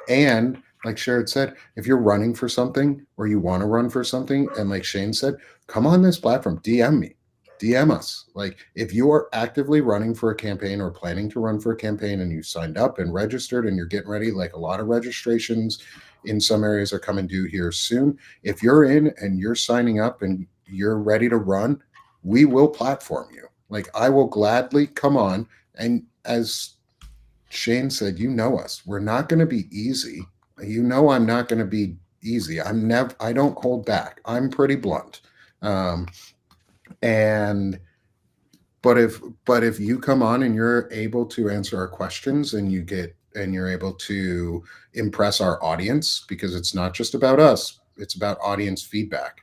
And like Sherrod said, if you're running for something or you want to run for something, and like Shane said, come on this platform, DM me, DM us. Like, if you are actively running for a campaign or planning to run for a campaign and you signed up and registered and you're getting ready, like a lot of registrations in some areas are coming due here soon. If you're in and you're signing up and you're ready to run, we will platform you. Like, I will gladly come on. And as Shane said, you know us, we're not going to be easy. You know, I'm not going to be easy. I don't hold back. I'm pretty blunt. But if you come on and you're able to answer our questions and you're able to impress our audience, because it's not just about us, it's about audience feedback,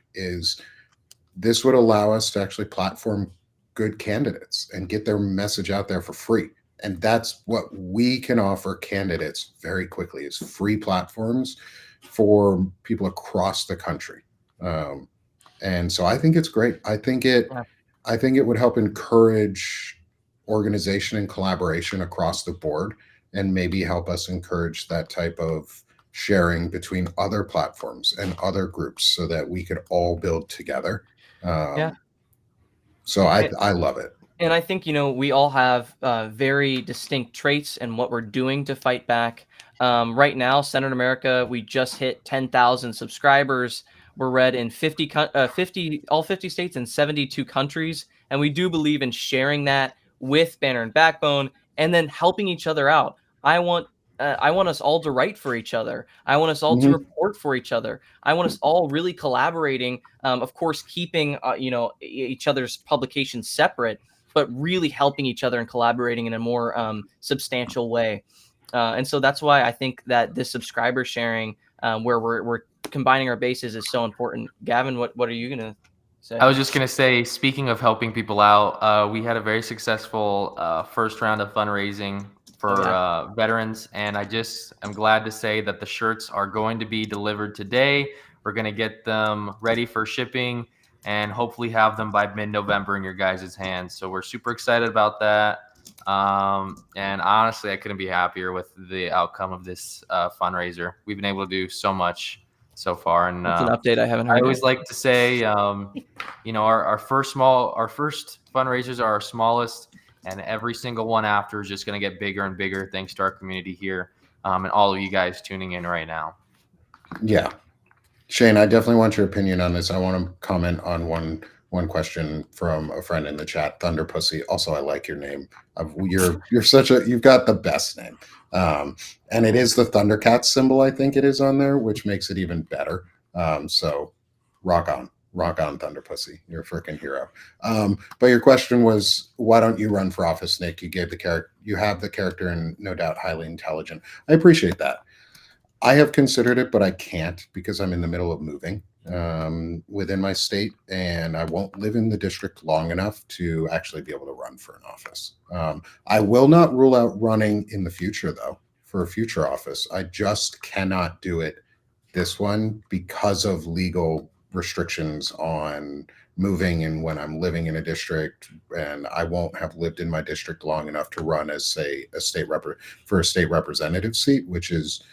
this would allow us to actually platform good candidates and get their message out there for free. And that's what we can offer candidates very quickly, is free platforms for people across the country. And so I think it's great. I think it would help encourage organization and collaboration across the board, and maybe help us encourage that type of sharing between other platforms and other groups, so that we could all build together. So I love it. And I think, we all have very distinct traits in what we're doing to fight back. Right now, Centered America, we just hit 10,000 subscribers. We're read in all 50 states and 72 countries. And we do believe in sharing that with Banner and Backbone, and then helping each other out. I want us all to write for each other. I want us all to report for each other. I want us all really collaborating. Of course, keeping each other's publications separate, but really helping each other and collaborating in a more substantial way. And so that's why I think that this subscriber sharing, where we're combining our bases, is so important. Gavin, what are you going to say? I was just going to say, speaking of helping people out, we had a very successful first round of fundraising for veterans. And I'm glad to say that the shirts are going to be delivered today. We're going to get them ready for shipping and hopefully have them by mid-November in your guys' hands. So we're super excited about that. And honestly, I couldn't be happier with the outcome of this fundraiser. We've been able to do so much so far, and That's an update I haven't I heard always yet. like to say, our first fundraisers are our smallest, and every single one after is just going to get bigger and bigger thanks to our community here, and all of you guys tuning in right now. Yeah. Shane, I definitely want your opinion on this. I want to comment on one question from a friend in the chat, Thunder Pussy. Also, I like your name. You've got the best name. And it is the Thundercats symbol, I think it is on there, which makes it even better. So rock on Thunder Pussy. You're a freaking hero. But your question was, why don't you run for office, Nick? You have the character and no doubt highly intelligent. I appreciate that. I have considered it, but I can't because I'm in the middle of moving within my state, and I won't live in the district long enough to actually be able to run for an office. I will not rule out running in the future, though, for a future office. I just cannot do it this one because of legal restrictions on moving and when I'm living in a district, and I won't have lived in my district long enough to run as, say, for a state representative seat, which is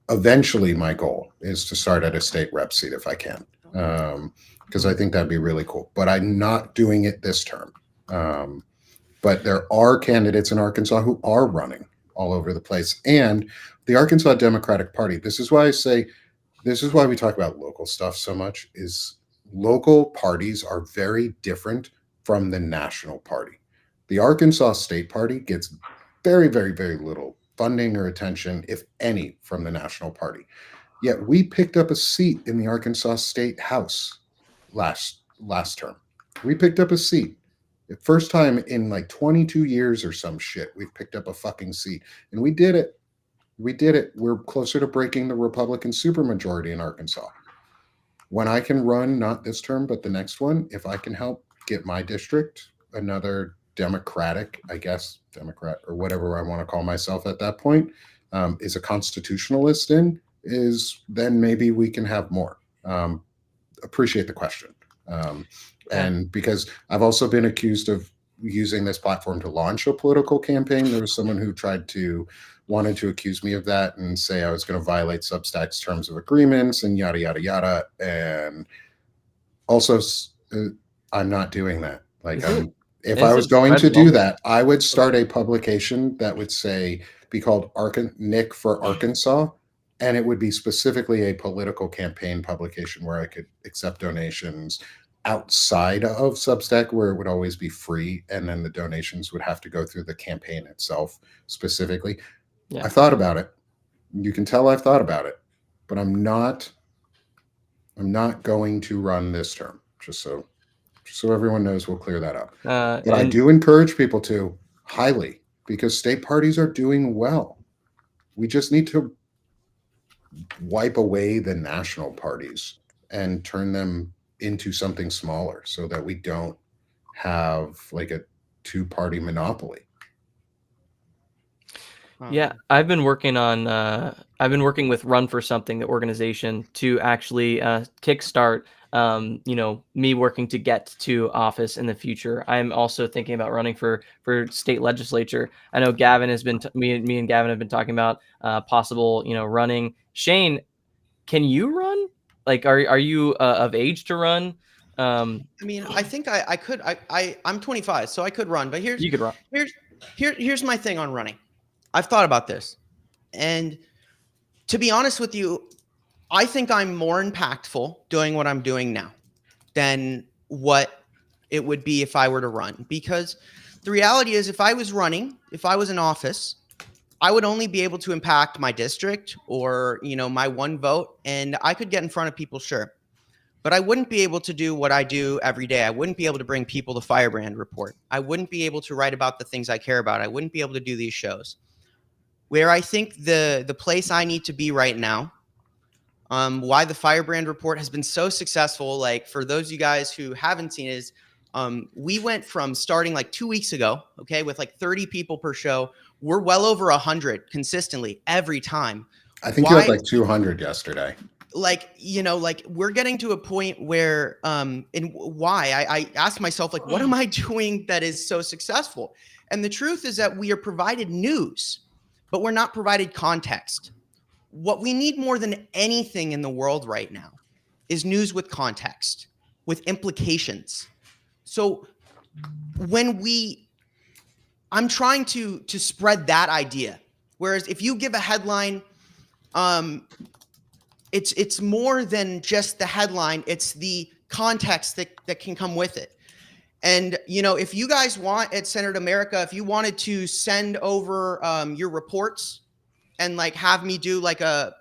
eventually my goal is to start at a state rep seat if I can, because I think that'd be really cool. But I'm not doing it this term. But there are candidates in Arkansas who are running all over the place, and the Arkansas Democratic Party. This is why we talk about local stuff so much. Is local parties are very different from the national party. The Arkansas State Party gets very, very, very little funding or attention, if any, from the national party. Yet we picked up a seat in the Arkansas State House last term. We picked up a seat. The first time in like 22 years or some shit, we've picked up a fucking seat. And we did it. We're closer to breaking the Republican supermajority in Arkansas. When I can run, not this term, but the next one, if I can help get my district another Democratic, I guess, Democrat or whatever I want to call myself at that point, is a constitutionalist then maybe we can have more. Appreciate the question. And because I've also been accused of using this platform to launch a political campaign. There was someone who wanted to accuse me of that and say I was going to violate Substack's terms of agreements and yada, yada, yada. And also, I'm not doing that. If I was going to do that, I would start a publication that would be called Nick for Arkansas, and it would be specifically a political campaign publication where I could accept donations outside of Substack, where it would always be free, and then the donations would have to go through the campaign itself specifically. Yeah. I thought about it. You can tell I've thought about it, but I'm not going to run this term, just so everyone knows. We'll clear that up. But I do encourage people to highly, because state parties are doing well. We just need to wipe away the national parties and turn them into something smaller so that we don't have like a two-party monopoly. Yeah, I've been working with Run for Something, the organization, to actually kickstart me working to get to office in the future. I'm also thinking about running for state legislature. I know Gavin has been me and Gavin have been talking about possible running. Shane, can you run? Like, are you of age to run? I mean, I think I could. I'm 25, so I could run. But you could run. Here's my thing on running. I've thought about this, and to be honest with you, I think I'm more impactful doing what I'm doing now than what it would be if I were to run. Because the reality is, if I was in office, I would only be able to impact my district or, my one vote, and I could get in front of people, sure. But I wouldn't be able to do what I do every day. I wouldn't be able to bring people the Firebrand Report. I wouldn't be able to write about the things I care about. I wouldn't be able to do these shows. Where I think the place I need to be right now, why the Firebrand Report has been so successful, like for those of you guys who haven't seen it, is we went from starting like 2 weeks ago, okay, with like 30 people per show. We're well over 100 consistently every time. I think you had like 200 yesterday. We're getting to a point where, and why I ask myself, like, what am I doing that is so successful? And the truth is that we are provided news, but we're not provided context. What we need more than anything in the world right now is news with context, with implications. So I'm trying to spread that idea. Whereas if you give a headline, it's more than just the headline, it's the context that can come with it. And, if you guys want at Centered America, if you wanted to send over your reports and like have me do like a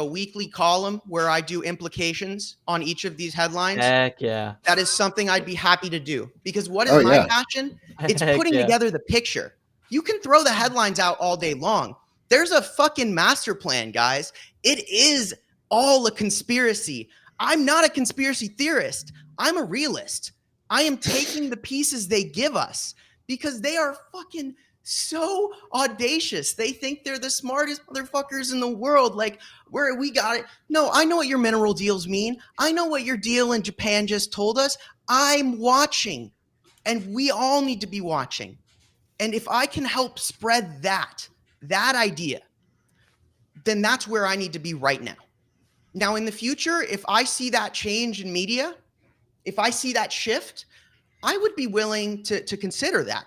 weekly column where I do implications on each of these headlines, Heck yeah. that is something I'd be happy to do. Because what is Oh, my yeah. passion? It's Heck putting yeah. together the picture. You can throw the headlines out all day long. There's a fucking master plan, guys. It is all a conspiracy. I'm not a conspiracy theorist. I'm a realist. I am taking the pieces they give us because they are fucking so audacious. They think they're the smartest motherfuckers in the world. Like, where we got it. No, I know what your mineral deals mean. I know what your deal in Japan just told us. I'm watching, and we all need to be watching. And if I can help spread that idea, then that's where I need to be right now. Now, in the future, if I see that change in media, if I see that shift, I would be willing to consider that.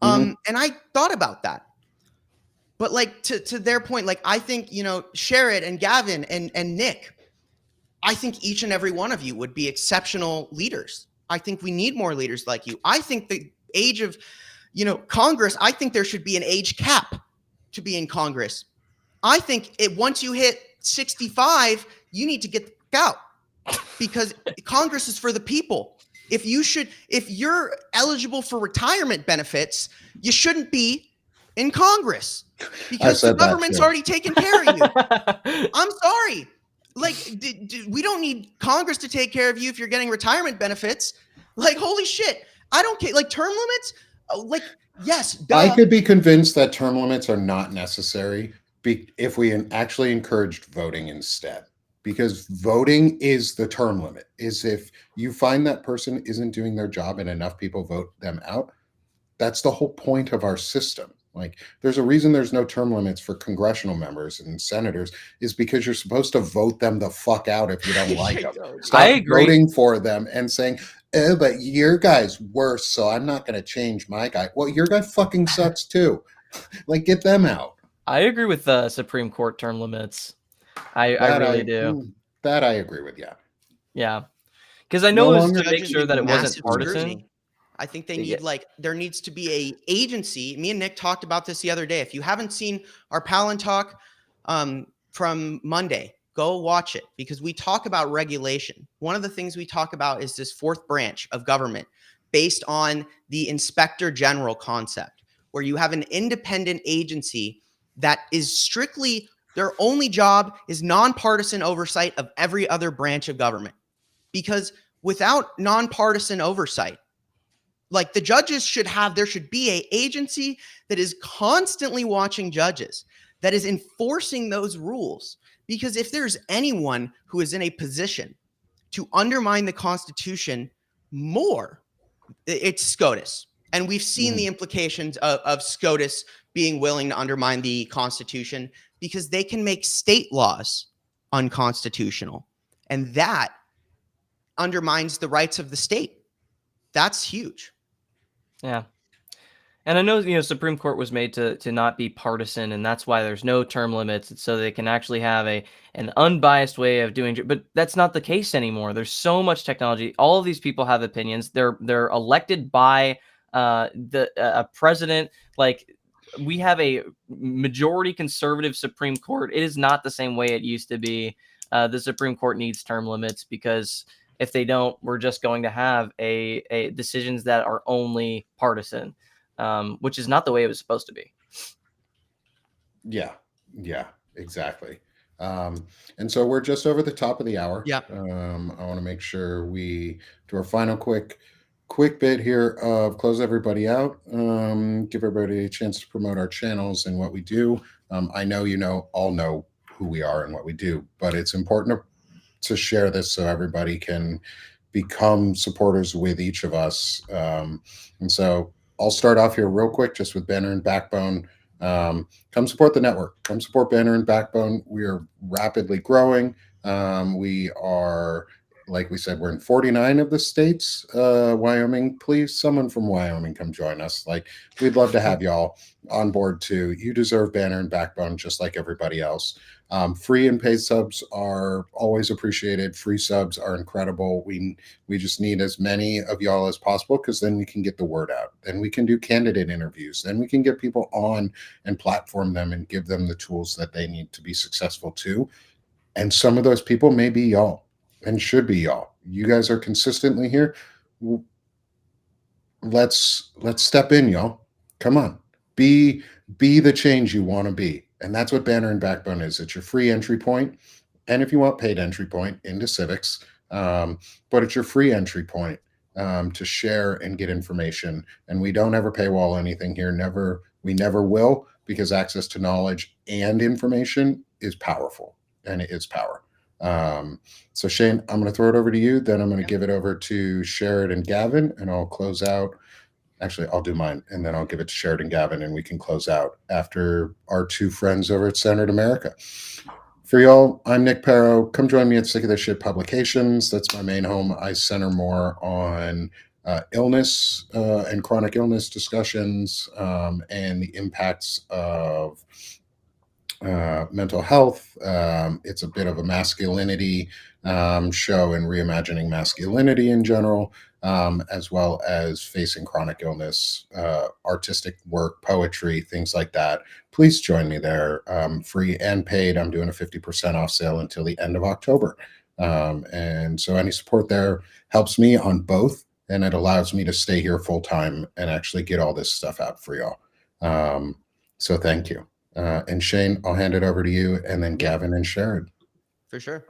And I thought about that. But like to their point, like I think, Sherrod and Gavin and Nick, I think each and every one of you would be exceptional leaders. I think we need more leaders like you. I think the age of, Congress, I think there should be an age cap to be in Congress. I think once you hit 65, you need to get out because Congress is for the people. If you're eligible for retirement benefits, you shouldn't be in Congress because the government's already taken care of you. I'm sorry. Like, we don't need Congress to take care of you if you're getting retirement benefits. Like, holy shit. I don't care. Like, term limits? Like, yes. Duh. I could be convinced that term limits are not necessary if we actually encouraged voting instead. Because voting is the term limit. Is if you find that person isn't doing their job and enough people vote them out, that's the whole point of our system. Like, there's a reason there's no term limits for congressional members and senators is because you're supposed to vote them the fuck out if you don't like them. Stop I agree. voting for them and saying, oh, but your guy's worse, so I'm not going to change my guy. Well, your guy fucking sucks too. Like, get them out. I agree with Supreme Court term limits. I really do. That I agree with, yeah. Yeah. Because I know it was to make sure that it wasn't partisan. Scrutiny. I think they need there needs to be a agency. Me and Nick talked about this the other day. If you haven't seen our Palin Talk from Monday, go watch it because we talk about regulation. One of the things we talk about is this fourth branch of government based on the inspector general concept, where you have an independent agency that is strictly their only job is nonpartisan oversight of every other branch of government. Because without nonpartisan oversight, like the judges there should be an agency that is constantly watching judges, that is enforcing those rules. Because if there's anyone who is in a position to undermine the Constitution more, it's SCOTUS. And we've seen the implications of SCOTUS being willing to undermine the Constitution because they can make state laws unconstitutional. And that undermines the rights of the state. That's huge. Yeah. And I know, Supreme Court was made to not be partisan, and that's why there's no term limits. It's so they can actually have an unbiased way of doing it. But that's not the case anymore. There's so much technology. All of these people have opinions. They're elected by a president. Like, we have a majority conservative Supreme Court. It is not the same way it used to be. The Supreme Court needs term limits because if they don't, we're just going to have a decisions that are only partisan, which is not the way it was supposed to be. Yeah, exactly. And so we're just over the top of the hour. Yeah. I want to make sure we do our final quick bit here of close everybody out, give everybody a chance to promote our channels and what we do. I know all know who we are and what we do, but it's important to share this so everybody can become supporters with each of us. And so I'll start off here real quick just with Banner and Backbone. Come support the network. Come support Banner and Backbone. We are rapidly growing. We are, like we said, we're in 49 of the states. Wyoming, please, someone from Wyoming come join us. Like, we'd love to have y'all on board too. You deserve Banner and Backbone just like everybody else. Free and paid subs are always appreciated. Free subs are incredible. We just need as many of y'all as possible, because then we can get the word out. Then we can do candidate interviews. Then we can get people on and platform them and give them the tools that they need to be successful too. And some of those people may be y'all and should be y'all. You guys are consistently here. Let's step in, y'all. Come on. Be the change you want to be. And that's what Banner and Backbone is. It's your free entry point. And if you want paid entry point into civics, but it's your free entry point to share and get information. And we don't ever paywall anything here. We never will, because access to knowledge and information is powerful, and it is power. So Shane, I'm going to throw it over to you. Then I'm going to give it over to Sherrod and Gavin, and I'll close out. Actually, I'll do mine, and then I'll give it to Sherrod and Gavin, and we can close out after our two friends over at Centered America. For y'all, I'm Nick Perro. Come join me at Sick of This Shit Publications. That's my main home. I center more on illness and chronic illness discussions and the impacts of mental health. It's a bit of a masculinity show and reimagining masculinity in general, as well as facing chronic illness, artistic work, poetry, things like that. Please join me there, free and paid. I'm doing a 50% off sale until the end of October. And so any support there helps me on both, and it allows me to stay here full time and actually get all this stuff out for y'all. So thank you. And Shane, I'll hand it over to you, and then Gavin and Sherrod. For sure.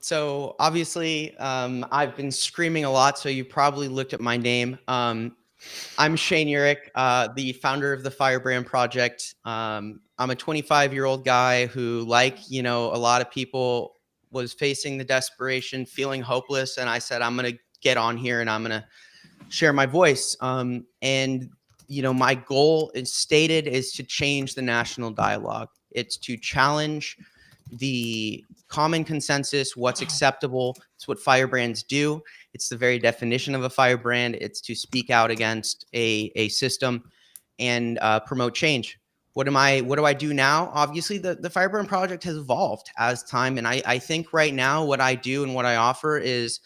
So obviously, I've been screaming a lot, so you probably looked at my name. I'm Shane Urich, the founder of the Firebrand Project. I'm a 25-year-old guy who, like, a lot of people, was facing the desperation, feeling hopeless, and I said, I'm going to get on here and I'm going to share my voice. And my goal is stated is to change the national dialogue. It's to challenge the common consensus, what's acceptable. It's what firebrands do. It's the very definition of a firebrand. It's to speak out against a system and promote change. What do I do now? Obviously, the Firebrand Project has evolved as time. And I think right now what I do and what I offer is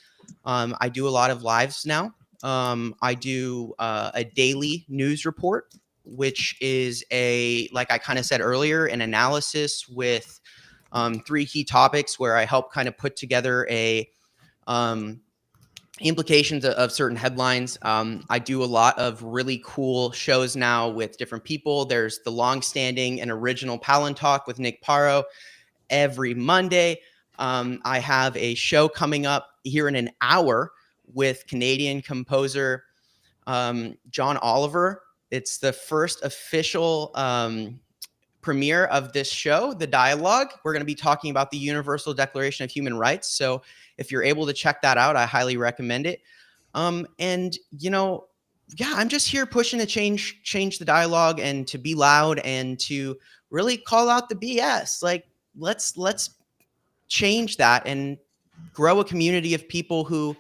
I do a lot of lives now. I do a daily news report, which is like I kind of said earlier, an analysis with 3 key topics where I help kind of put together implications of certain headlines. I do a lot of really cool shows now with different people. There's the longstanding and original Palin Talk with Nick Perro every Monday. I have a show coming up here in an hour with Canadian composer John Oliver. It's the first official premiere of this show, The Dialogue. We're going to be talking about the Universal Declaration of Human Rights. So if you're able to check that out, I highly recommend it. And I'm just here pushing to change the dialogue and to be loud and to really call out the BS. Like, let's change that and grow a community of people who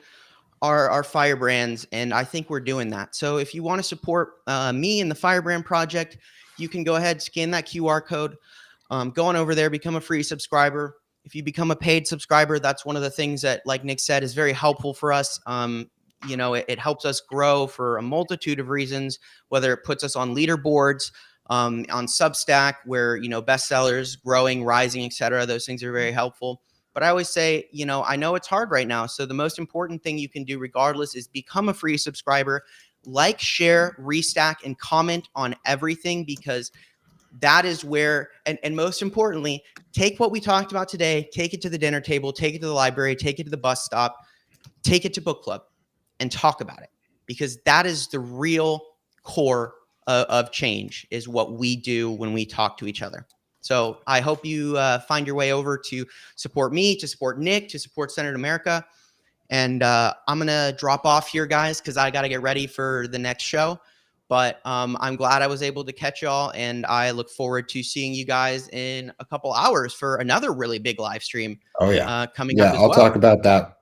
are firebrands, and I think we're doing that. So if you want to support me and the Firebrand Project, you can go ahead, scan that QR code, go on over there, become a free subscriber. If you become a paid subscriber, that's one of the things that, like Nick said, is very helpful for us. It helps us grow for a multitude of reasons, whether it puts us on leaderboards, on Substack, where, bestsellers, growing, rising, etc. Those things are very helpful. But I always say, I know it's hard right now. So the most important thing you can do regardless is become a free subscriber, like, share, restack, and comment on everything, because that is where, and most importantly, take what we talked about today, take it to the dinner table, take it to the library, take it to the bus stop, take it to book club and talk about it, because that is the real core of change, is what we do when we talk to each other. So I hope you find your way over to support me, to support Nick, to support Centered America. And I'm going to drop off here, guys, because I got to get ready for the next show. But I'm glad I was able to catch y'all, and I look forward to seeing you guys in a couple hours for another really big live stream. Oh yeah, coming up as I'll well. talk about that.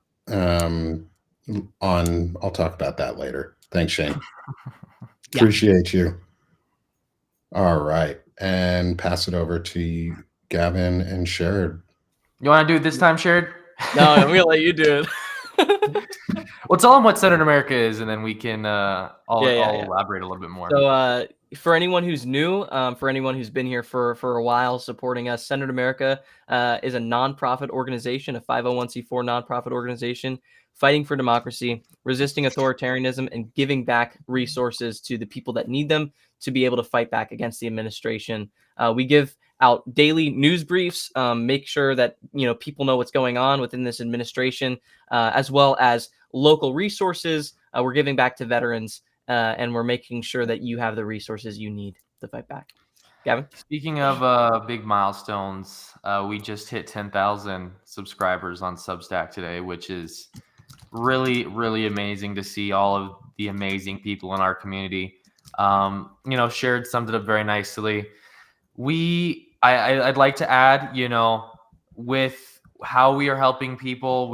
I'll talk about that later. Thanks, Shane. Yeah. Appreciate you. All right, and pass it over to Gavin and Sherrod. You want to do it this time, Sherrod? No, I'm gonna let you do it. Well, tell them what Centered America is, and then we can I'll Yeah. elaborate a little bit more. So for anyone who's new, for anyone who's been here for a while supporting us, Centered America is a nonprofit organization, a 501c4 nonprofit organization fighting for democracy, resisting authoritarianism, and giving back resources to the people that need them to be able to fight back against the administration. We give out daily news briefs, make sure that people know what's going on within this administration, as well as local resources. We're giving back to veterans, and we're making sure that you have the resources you need to fight back. Gavin? Speaking of big milestones, we just hit 10,000 subscribers on Substack today, which is really, really amazing to see all of the amazing people in our community. Sherrod summed it up very nicely. I'd like to add, with how we are helping people,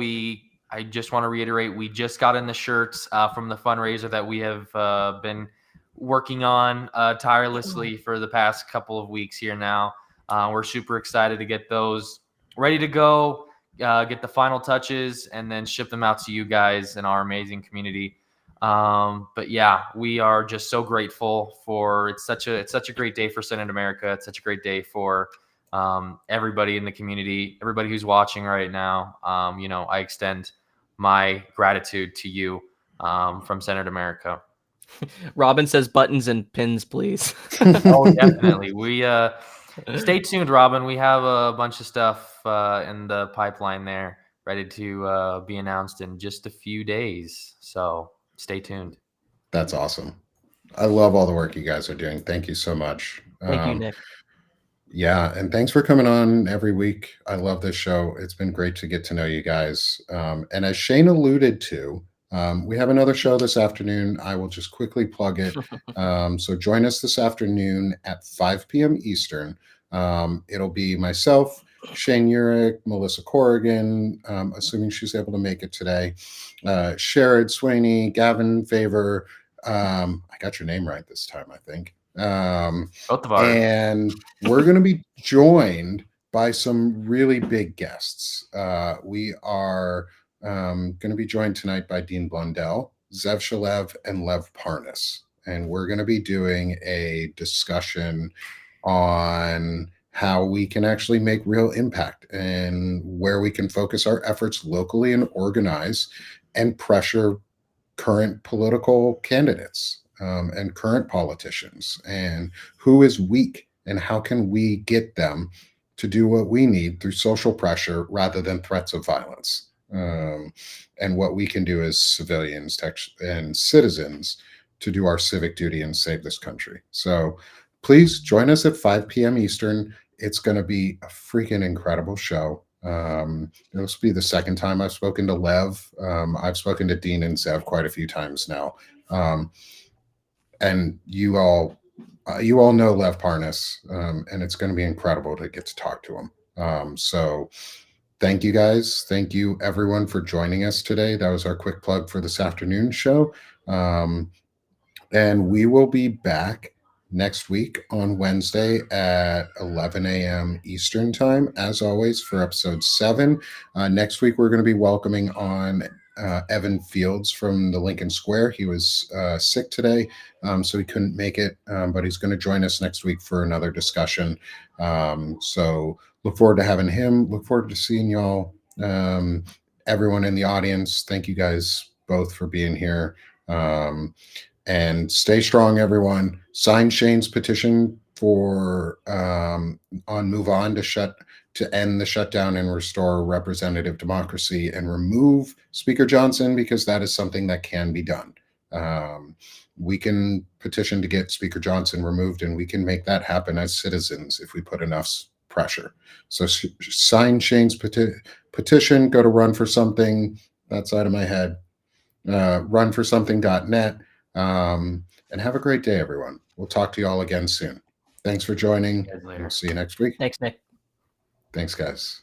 I just want to reiterate, we just got in the shirts from the fundraiser that we have been working on tirelessly for the past couple of weeks here now. We're super excited to get those ready to go, get the final touches, and then ship them out to you guys in our amazing community. But yeah, we are just so grateful for it's such a great day for Centered America. It's such a great day for everybody in the community, everybody who's watching right now. I extend my gratitude to you from Centered America. Robin says buttons and pins, please. Oh, definitely. We stay tuned, Robin. We have a bunch of stuff in the pipeline there, ready to be announced in just a few days. So stay tuned. That's awesome. I love all the work you guys are doing. Thank you so much. Thank you, Nick. Yeah, and thanks for coming on every week. I love this show. It's been great to get to know you guys. And as Shane alluded to, we have another show this afternoon. I will just quickly plug it. So join us this afternoon at 5 p.m. Eastern. It'll be myself, Shane Urich, Melissa Corrigan, assuming she's able to make it today, Sherrod Swaney, Gavin Favor. I got your name right this time, I think. Both of ours. And we're going to be joined by some really big guests. We are going to be joined tonight by Dean Blundell, Zev Shalev, and Lev Parnas. And we're going to be doing a discussion on how we can actually make real impact and where we can focus our efforts locally and organize and pressure current political candidates and current politicians, and who is weak and how can we get them to do what we need through social pressure rather than threats of violence, and what we can do as civilians and citizens to do our civic duty and save this country. So please join us at 5 p.m. Eastern. It's going to be a freaking incredible show. It'll be the second time I've spoken to Lev. I've spoken to Dean and Zev quite a few times now. And you all know Lev Parnas, and it's going to be incredible to get to talk to him. So thank you guys. Thank you everyone for joining us today. That was our quick plug for this afternoon show. And we will be back next week on Wednesday at 11 a.m. Eastern time, as always, for episode 7. Next week, we're going to be welcoming on Evan Fields from the Lincoln Square. He was sick today, so he couldn't make it, but he's going to join us next week for another discussion. So look forward to having him. Look forward to seeing y'all. Everyone in the audience, thank you guys both for being here. And stay strong, everyone. Sign Shane's petition for on Move On to end the shutdown and restore representative democracy and remove Speaker Johnson, because that is something that can be done. We can petition to get Speaker Johnson removed, and we can make that happen as citizens if we put enough pressure. So sign Shane's petition, go to Run for Something, that side of my head. Runforsomething.net. And have a great day, everyone. We'll talk to you all again soon. Thanks for joining. See you guys later. We'll see you next week. Thanks, Nick. Thanks, guys.